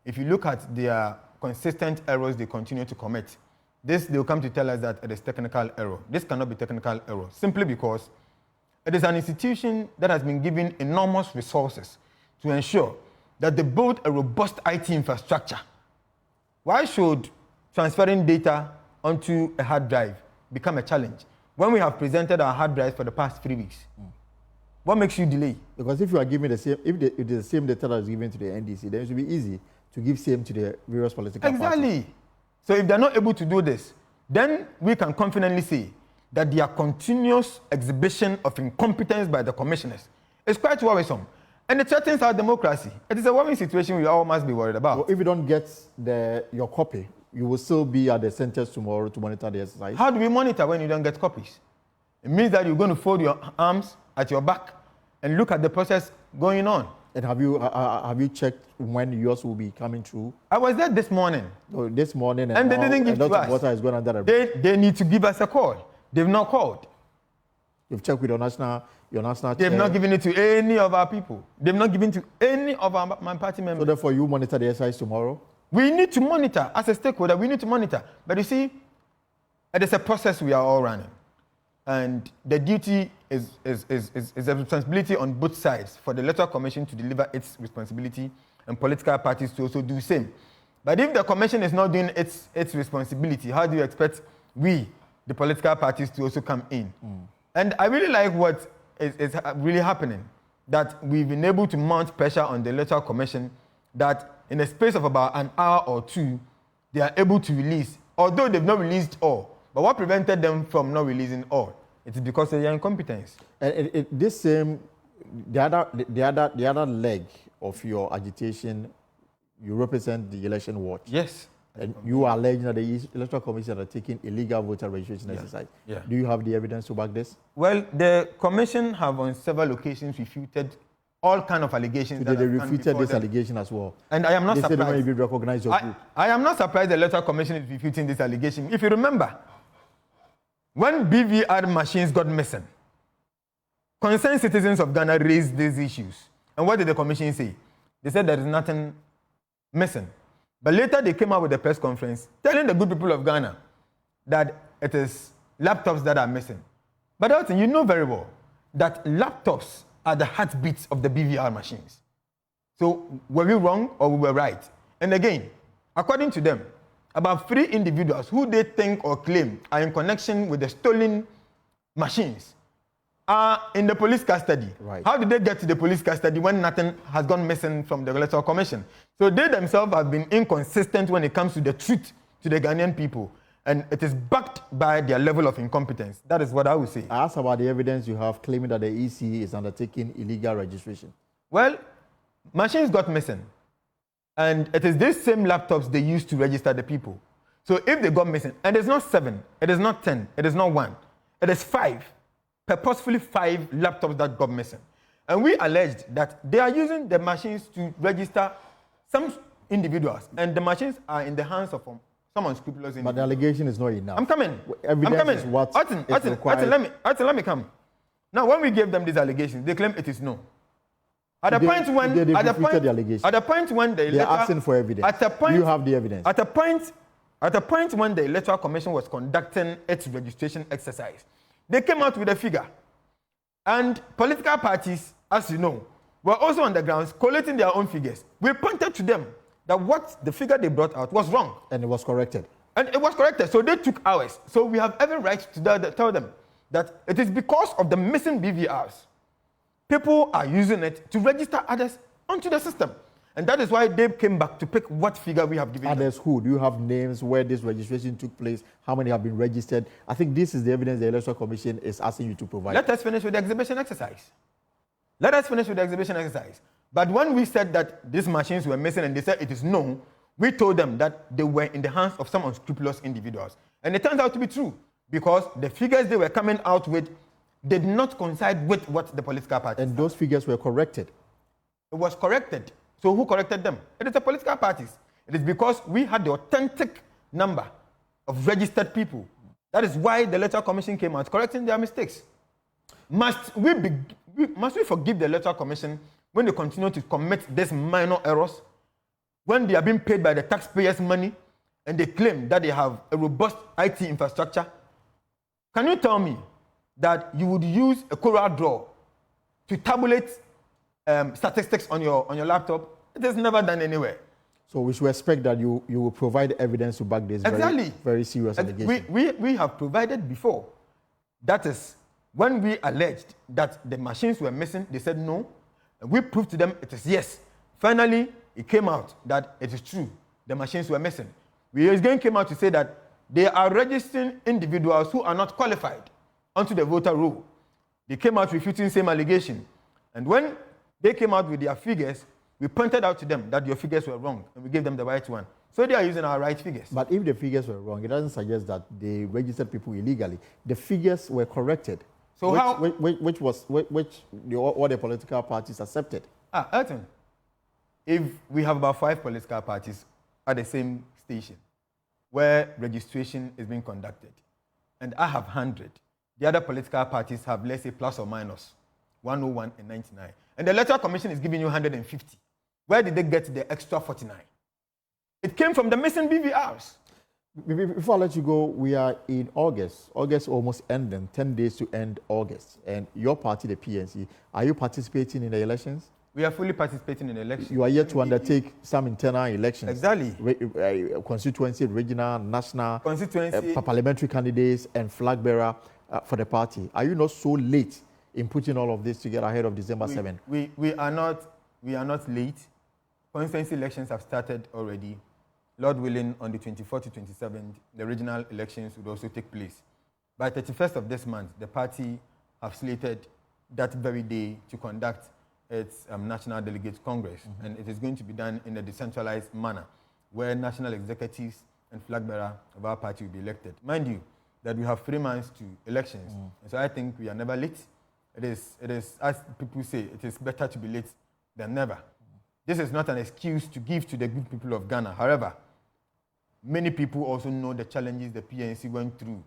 S10: If you look at their consistent errors they continue to commit, they will come to tell us that it is technical error. This cannot be technical error, simply because it is an institution that has been given enormous resources to ensure that they build a robust IT infrastructure. Why should transferring data onto a hard drive become a challenge when we have presented our hard drives for the past 3 weeks? What makes you delay?
S1: Because if you are giving the same, if the same data that is given to the NDC, then it should be easy to give same to the various political parties.
S10: Exactly. So if they're not able to do this, then we can confidently say that their continuous exhibition of incompetence by the commissioners is quite worrisome. And it threatens our democracy. It is a worrying situation we all must be worried about.
S1: Well, if you don't get your copy, you will still be at the centers tomorrow to monitor the exercise.
S10: How do we monitor when you don't get copies? It means that you're going to fold your arms at your back and look at the process going on.
S1: And have you checked when yours will be coming through?
S10: I was there this morning.
S1: Oh, this morning,
S10: and they didn't give to us.
S1: Water is going under the
S10: they need to give us a call. They've not called.
S1: You've checked with your national
S10: They've not given it to any of our people. They've not given to any of my party members.
S1: So therefore, you monitor the exercise tomorrow?
S10: We need to monitor. As a stakeholder, we need to monitor. But you see, it is a process we are all running. And the duty is a responsibility on both sides for the Electoral Commission to deliver its responsibility and political parties to also do the same. But if the Commission is not doing its responsibility, how do you expect we, the political parties, to also come in? And I really like what is really happening, that we've been able to mount pressure on the Electoral Commission, that in a space of about an hour or two, they are able to release, although they've not released all. But what prevented them from not releasing all? It's because of their incompetence.
S1: And the other leg of your agitation, you represent the election watch.
S10: Yes.
S1: And you are alleging that the Electoral Commission are taking illegal voter registration exercise.
S10: Yeah.
S1: Do you have the evidence to back this?
S10: Well, the Commission have on several occasions refuted all kinds of allegations.
S1: Today they refuted this allegation as well.
S10: And I am not surprised.
S1: They said they don't even recognize your group.
S10: I am not surprised the Electoral Commission is refuting this allegation. If you remember, when BVR machines got missing, concerned citizens of Ghana raised these issues. And what did the Commission say? They said there is nothing missing. But later they came out with a press conference telling the good people of Ghana that it is laptops that are missing. But Elton, you know very well that laptops are the heartbeats of the BVR machines. So were we wrong or we were right? And again, according to them, about 3 individuals who they think or claim are in connection with the stolen machines are in the police custody.
S1: Right.
S10: How did they get to the police custody when nothing has gone missing from the Electoral Commission? So they themselves have been inconsistent when it comes to the truth to the Ghanaian people. And it is backed by their level of incompetence. That is what I would say.
S1: I asked about the evidence you have claiming that the EC is undertaking illegal registration.
S10: Well, machines got missing. And it is these same laptops they used to register the people. So if they got missing, and it's not 7, it is not 10, it is not 1, it is 5. Purposefully 5 laptops that got missing. And we alleged that they are using the machines to register some individuals, and the machines are in the hands of some unscrupulous individuals.
S1: But the allegation is not enough.
S10: I'm coming.
S1: Evidence is what is required.
S10: Let me come. Now, when we gave them these allegations, they claim it is no. At the point when
S1: they are asking for evidence. You have the evidence.
S10: At the point when the Electoral Commission was conducting its registration exercise, they came out with a figure. And political parties, as you know, were also on the grounds collating their own figures. We pointed to them that what the figure they brought out was wrong.
S1: And it was corrected.
S10: So they took ours. So we have every right to tell them that it is because of the missing BVRs. People are using it to register others onto the system. And that is why they came back to pick what figure we have given them.
S1: Others who? Do you have names where this registration took place? How many have been registered? I think this is the evidence the Electoral Commission is asking you to provide.
S10: Let us finish with the exhibition exercise. But when we said that these machines were missing and they said it is known, we told them that they were in the hands of some unscrupulous individuals. And it turns out to be true, because the figures they were coming out with did not coincide with what the political parties
S1: And those figures were corrected.
S10: It was corrected. So who corrected them? It is the political parties. It is because we had the authentic number of registered people. That is why the Electoral Commission came out correcting their mistakes. Must we forgive the Electoral Commission when they continue to commit these minor errors? When they are being paid by the taxpayers' money and they claim that they have a robust IT infrastructure? Can you tell me that you would use a Corel Draw to tabulate statistics on your laptop? It is never done anywhere.
S1: So we should expect that you will provide evidence to back this
S10: exactly.
S1: very serious allegation.
S10: We have provided before. That is, when we alleged that the machines were missing, they said no. And we proved to them it is yes. Finally, it came out that it is true. The machines were missing. We again came out to say that they are registering individuals who are not qualified onto the voter roll. They came out refuting the same allegation. And when they came out with their figures, we pointed out to them that your figures were wrong, and we gave them the right one. So they are using our right figures.
S1: But if the figures were wrong, it doesn't suggest that they registered people illegally. The figures were corrected.
S10: So
S1: which all the political parties accepted.
S10: Elton, if we have about 5 political parties at the same station where registration is being conducted, and I have 100, the other political parties have, let's say, plus or minus 101 and 99, and the Electoral Commission is giving you 150. Where did they get the extra 49? It came from the missing BVRs.
S1: Before I let you go, we are in August. August almost ending, 10 days to end August. And your party, the PNC, are you participating in the elections?
S10: We are fully participating in elections.
S1: You are yet to undertake some internal elections.
S10: Exactly.
S1: Constituency, regional, national,
S10: constituency,
S1: parliamentary candidates, and flag bearer for the party. Are you not so late in putting all of this together ahead of December 7th?
S10: We are not late. Constituency elections have started already. Lord willing, on the 24th to 27th, the regional elections would also take place. By 31st of this month, the party have slated that very day to conduct its National Delegates Congress. Mm-hmm. And it is going to be done in a decentralized manner, where national executives and flag bearer of our party will be elected. Mind you, that we have 3 months to elections. Mm. And so I think we are never late. It is, as people say, it is better to be late than never. This is not an excuse to give to the good people of Ghana. However, many people also know the challenges the PNC went through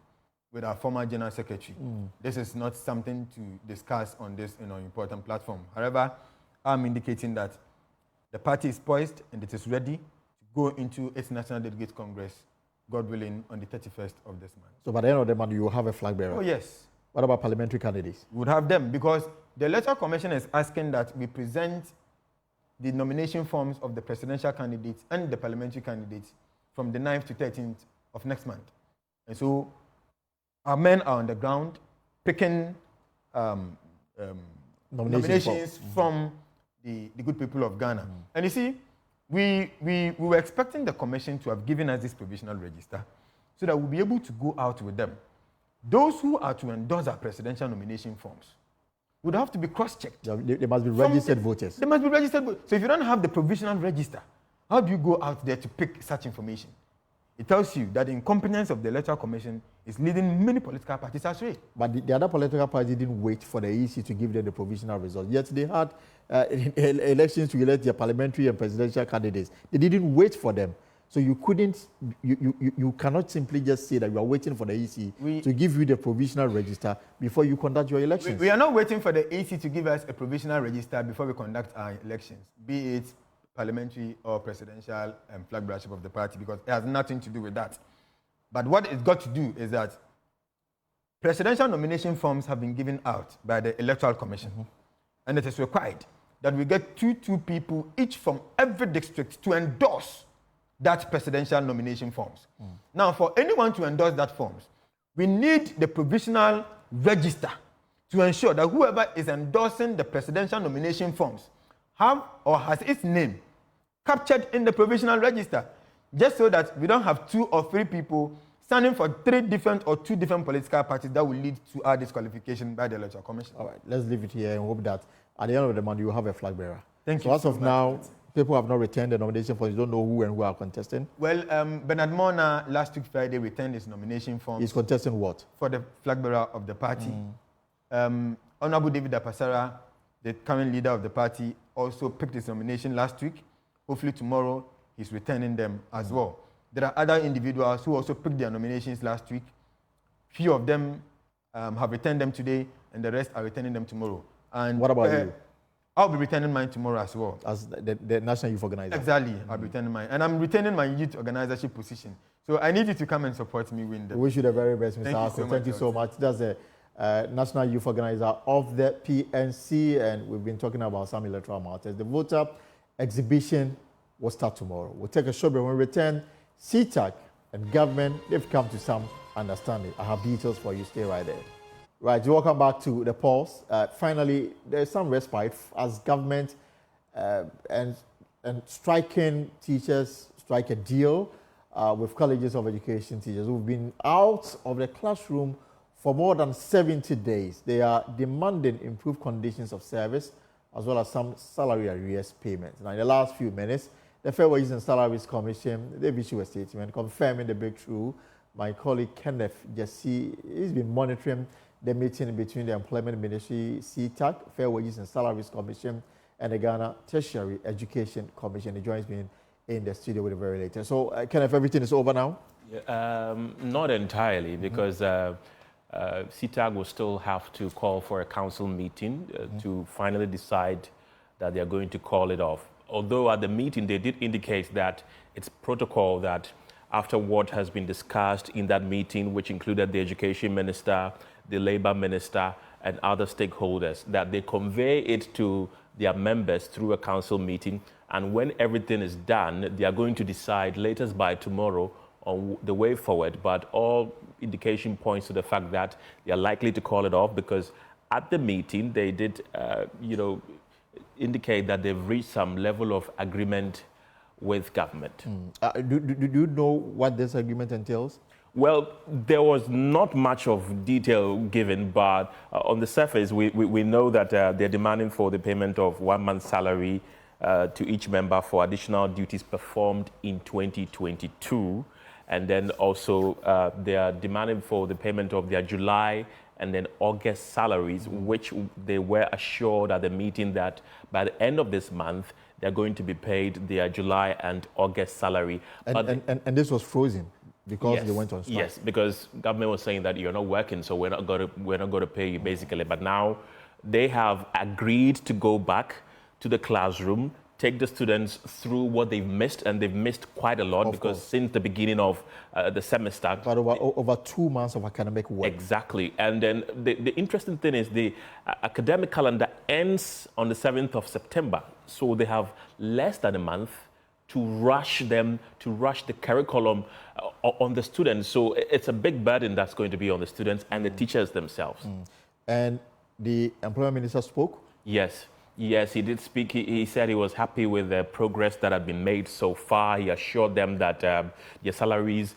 S10: with our former General Secretary. This is not something to discuss on this important platform. However, I'm indicating that the party is poised and it is ready to go into its National Delegates Congress, God willing, on the 31st of this month.
S1: So by the end of the month, you will have a flag bearer?
S10: Oh, yes.
S1: What about parliamentary candidates?
S10: We would have them because the Electoral Commission is asking that we present the nomination forms of the presidential candidates and the parliamentary candidates from the 9th to 13th of next month. And so our men are on the ground picking nominations from the good people of Ghana. And you see, we were expecting the commission to have given us this provisional register so that we'll be able to go out with them. Those who are to endorse our presidential nomination forms would have to be cross-checked.
S1: They must be registered voters.
S10: They must be registered voters. So if you don't have the provisional register, how do you go out there to pick such information? It tells you that the incompetence of the Electoral Commission is leading many political parties astray.
S1: But the other political parties didn't wait for the EC to give them the provisional results. Yet they had elections to elect their parliamentary and presidential candidates. They didn't wait for them. So you cannot simply just say that you are waiting for the EC to give you the provisional register before you conduct your elections.
S10: We are not waiting for the EC to give us a provisional register before we conduct our elections, be it parliamentary or presidential flag bearership of the party, because it has nothing to do with that. But what it's got to do is that presidential nomination forms have been given out by the Electoral Commission, and it is required that we get two people each from every district to endorse that presidential nomination forms. Now, for anyone to endorse that forms, we need the provisional register to ensure that whoever is endorsing the presidential nomination forms have or has its name captured in the provisional register, just so that we don't have 2 or 3 people standing for 3 different or 2 different political parties that will lead to our disqualification by the Electoral Commission.
S1: All right, let's leave it here and hope that at the end of the month you will have a flag bearer.
S10: Thank you.
S1: So as of now, people have not returned the nomination forms. You don't know who and who are contesting.
S10: Well, Bernard Mona last week Friday returned his nomination form.
S1: He's contesting what?
S10: For the flag bearer of the party. Honorable David Apasara, the current leader of the party, also picked his nomination last week. Hopefully tomorrow he's returning them as well. There are other individuals who also picked their nominations last week. Few of them have returned them today, and the rest are returning them tomorrow. And
S1: what about you?
S10: I'll be returning mine tomorrow as well.
S1: As the National Youth Organizer?
S10: Exactly, I'll be returning mine. And I'm retaining my youth organizership position. So I need you to come and support me win them.
S1: We wish you the very best, Mr. Arthur. Thank you so much. That's the National Youth Organizer of the PNC, and we've been talking about some electoral matters. The voter exhibition will start tomorrow. We'll take a short break. When we return, CTAC and government, they've come to some understanding. I have details for you. Stay right there. Right, welcome back to the pulse. Finally, there's some respite as government and striking teachers strike a deal with colleges of education teachers who've been out of the classroom for more than 70 days. They are demanding improved conditions of service as well as some salary arrears payments. Now, in the last few minutes, the Fair Wages and Salaries Commission, they've issued a statement confirming the breakthrough. My colleague Kenneth Jesse, he's been monitoring the meeting between the Employment Ministry, CTAC, Fair Wages and Salaries Commission, and the Ghana Tertiary Education Commission. He joins me in the studio with the very latest. So, Kenneth, everything is over now?
S11: Not entirely, because CTAC will still have to call for a council meeting to finally decide that they are going to call it off. Although at the meeting, they did indicate that it's protocol that after what has been discussed in that meeting, which included the Education Minister, the Labour Minister, and other stakeholders, that they convey it to their members through a council meeting. And when everything is done, they are going to decide latest by tomorrow on the way forward. But all indication points to the fact that they are likely to call it off, because at the meeting, they did, indicate that they've reached some level of agreement with government.
S1: Do you know what this agreement entails?
S11: Well, there was not much of detail given, but on the surface, we know that they're demanding for the payment of 1 month's salary to each member for additional duties performed in 2022. And then also they are demanding for the payment of their July and then August salaries, which they were assured at the meeting that by the end of this month, they're going to be paid their July and August salary.
S1: And this was frozen because
S11: yes,
S1: they went on strike?
S11: Yes, because government was saying that you're not working, so we're not going to pay you, basically. But now they have agreed to go back to the classroom, take the students through what they've missed, and they've missed quite a lot because since the beginning of the semester.
S1: But over 2 months of academic work.
S11: Exactly. And then the interesting thing is the academic calendar ends on the 7th of September. So they have less than a month to rush the curriculum on the students. So it's a big burden that's going to be on the students and the teachers themselves.
S1: And the Employment Minister spoke?
S11: Yes. Yes, he did speak. He said he was happy with the progress that had been made so far. He assured them that their salaries,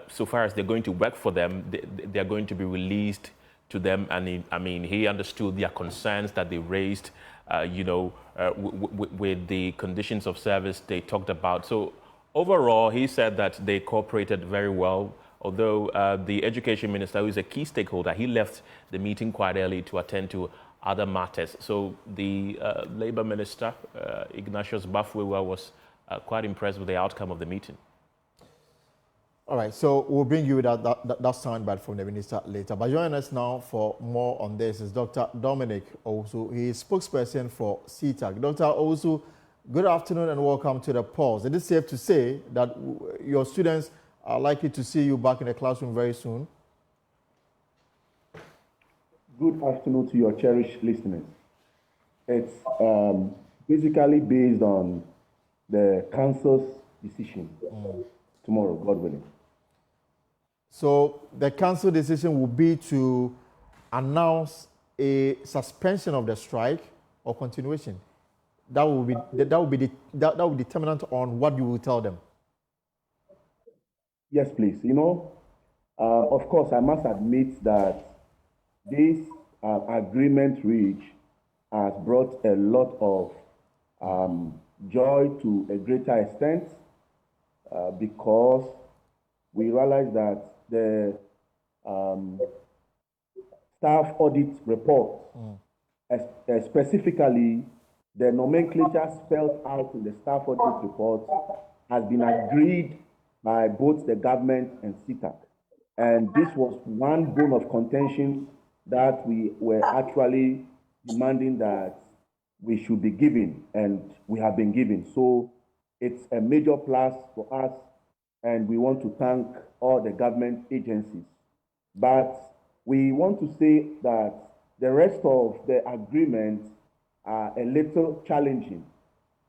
S11: so far as they're going to work for them, they're going to be released to them. And he understood their concerns that they raised, with the conditions of service they talked about. So overall, he said that they cooperated very well. Although the Education Minister, who is a key stakeholder, he left the meeting quite early to attend to other matters. So the Labour Minister, Ignatius Bafwewa, was quite impressed with the outcome of the meeting.
S1: All right, so we'll bring you that soundbite from the minister later. But joining us now for more on this is Dr. Dominic Owusu. He is spokesperson for CTAC. Dr. Owusu, good afternoon and welcome to the pulse. It is safe to say that your students are likely to see you back in the classroom very soon.
S12: Good afternoon to your cherished listeners. It's basically based on the council's decision tomorrow, God willing.
S1: So the council decision will be to announce a suspension of the strike or continuation. That will be determinant on what you will tell them.
S12: Yes, please. Of course, I must admit that this agreement reach has brought a lot of joy to a greater extent because we realize that the staff audit report specifically the nomenclature spelled out in the staff audit report has been agreed by both the government and CITAC. And this was one bone of contention that we were actually demanding that we should be given, and we have been given. So it's a major plus for us, and we want to thank all the government agencies. But we want to say that the rest of the agreements are a little challenging.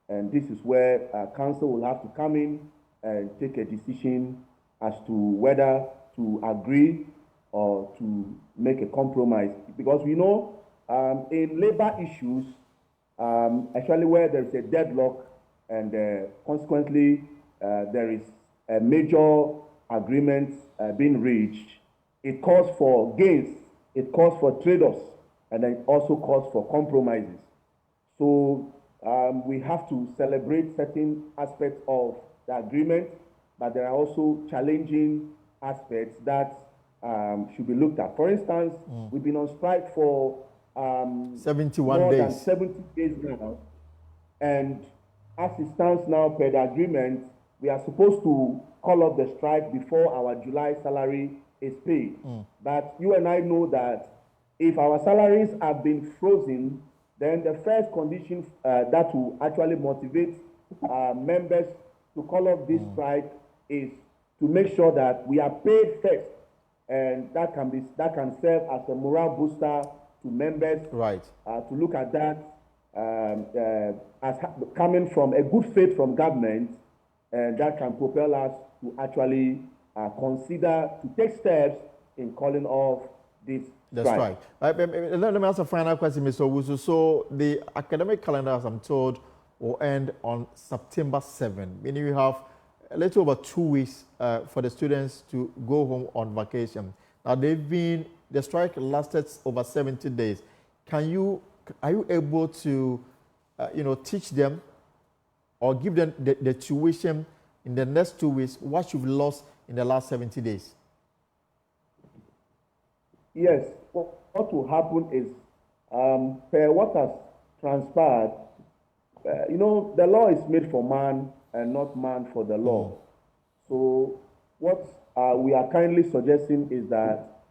S12: And this is where council will have to come in and take a decision as to whether to agree or to make a compromise. Because we know in labor issues, actually where there is a deadlock and consequently there is a major agreement being reached, it calls for gains, it calls for trade-offs, and then it also calls for compromises. So we have to celebrate certain aspects of the agreement, but there are also challenging aspects that should be looked at. For instance, we've been on strike for
S1: 71
S12: more
S1: days.
S12: than 70 days now, and as it stands now per the agreement, we are supposed to call off the strike before our July salary is paid. But you and I know that if our salaries have been frozen, then the first condition that will actually motivate members to call off this strike is to make sure that we are paid first, and that can serve as a morale booster to members.
S1: Right.
S12: To look at that as coming from a good faith from government, and that can propel us to actually consider to take steps in calling off this strike.
S1: That's right. Let me ask a final question, Mr. Owusu. So the academic calendar, as I'm told, will end on September 7, meaning we have a little over 2 weeks for the students to go home on vacation. Now the strike lasted over 70 days. Are you able to, teach them or give them the tuition in the next 2 weeks, what you've lost in the last 70 days?
S12: Yes, what will happen is, per what has transpired, the law is made for man and not man for the law. So what we are kindly suggesting is that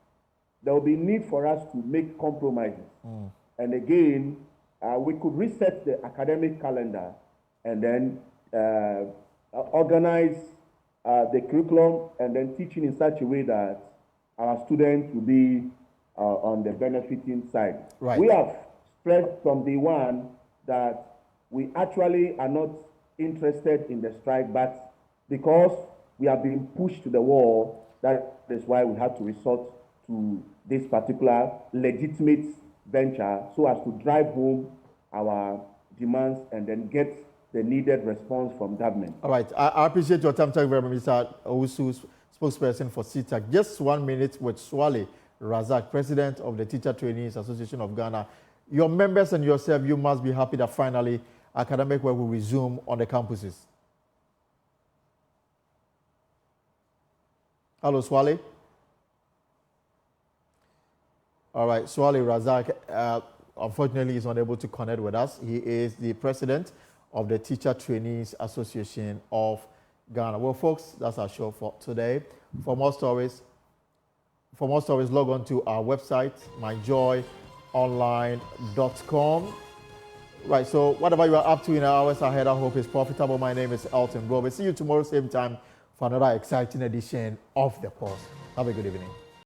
S12: there will be need for us to make compromises. And again, we could reset the academic calendar and then organize the curriculum and then teaching in such a way that our students will be on the benefiting side.
S1: Right.
S12: We have stressed from day one that we actually are not interested in the strike, but because we are being pushed to the wall, that is why we have to resort to this particular legitimate venture so as to drive home our demands and then get the needed response from government.
S1: All right. I appreciate your time. Thank you very much, Mr. Owusu, spokesperson for CITAC. Just 1 minute with Swale Razak, President of the Teacher Trainees Association of Ghana. Your members and yourself, you must be happy that finally academic work will resume on the campuses. Hello, Swale. All right, Swale Razak, unfortunately, is unable to connect with us. He is the president of the Teacher Trainees Association of Ghana. Well, folks, that's our show for today. For more stories, log on to our website, myjoyonline.com. Right, so whatever you are up to in the hours ahead, I hope is profitable. My name is Elton Bro. See you tomorrow, same time, for another exciting edition of The Pulse. Have a good evening.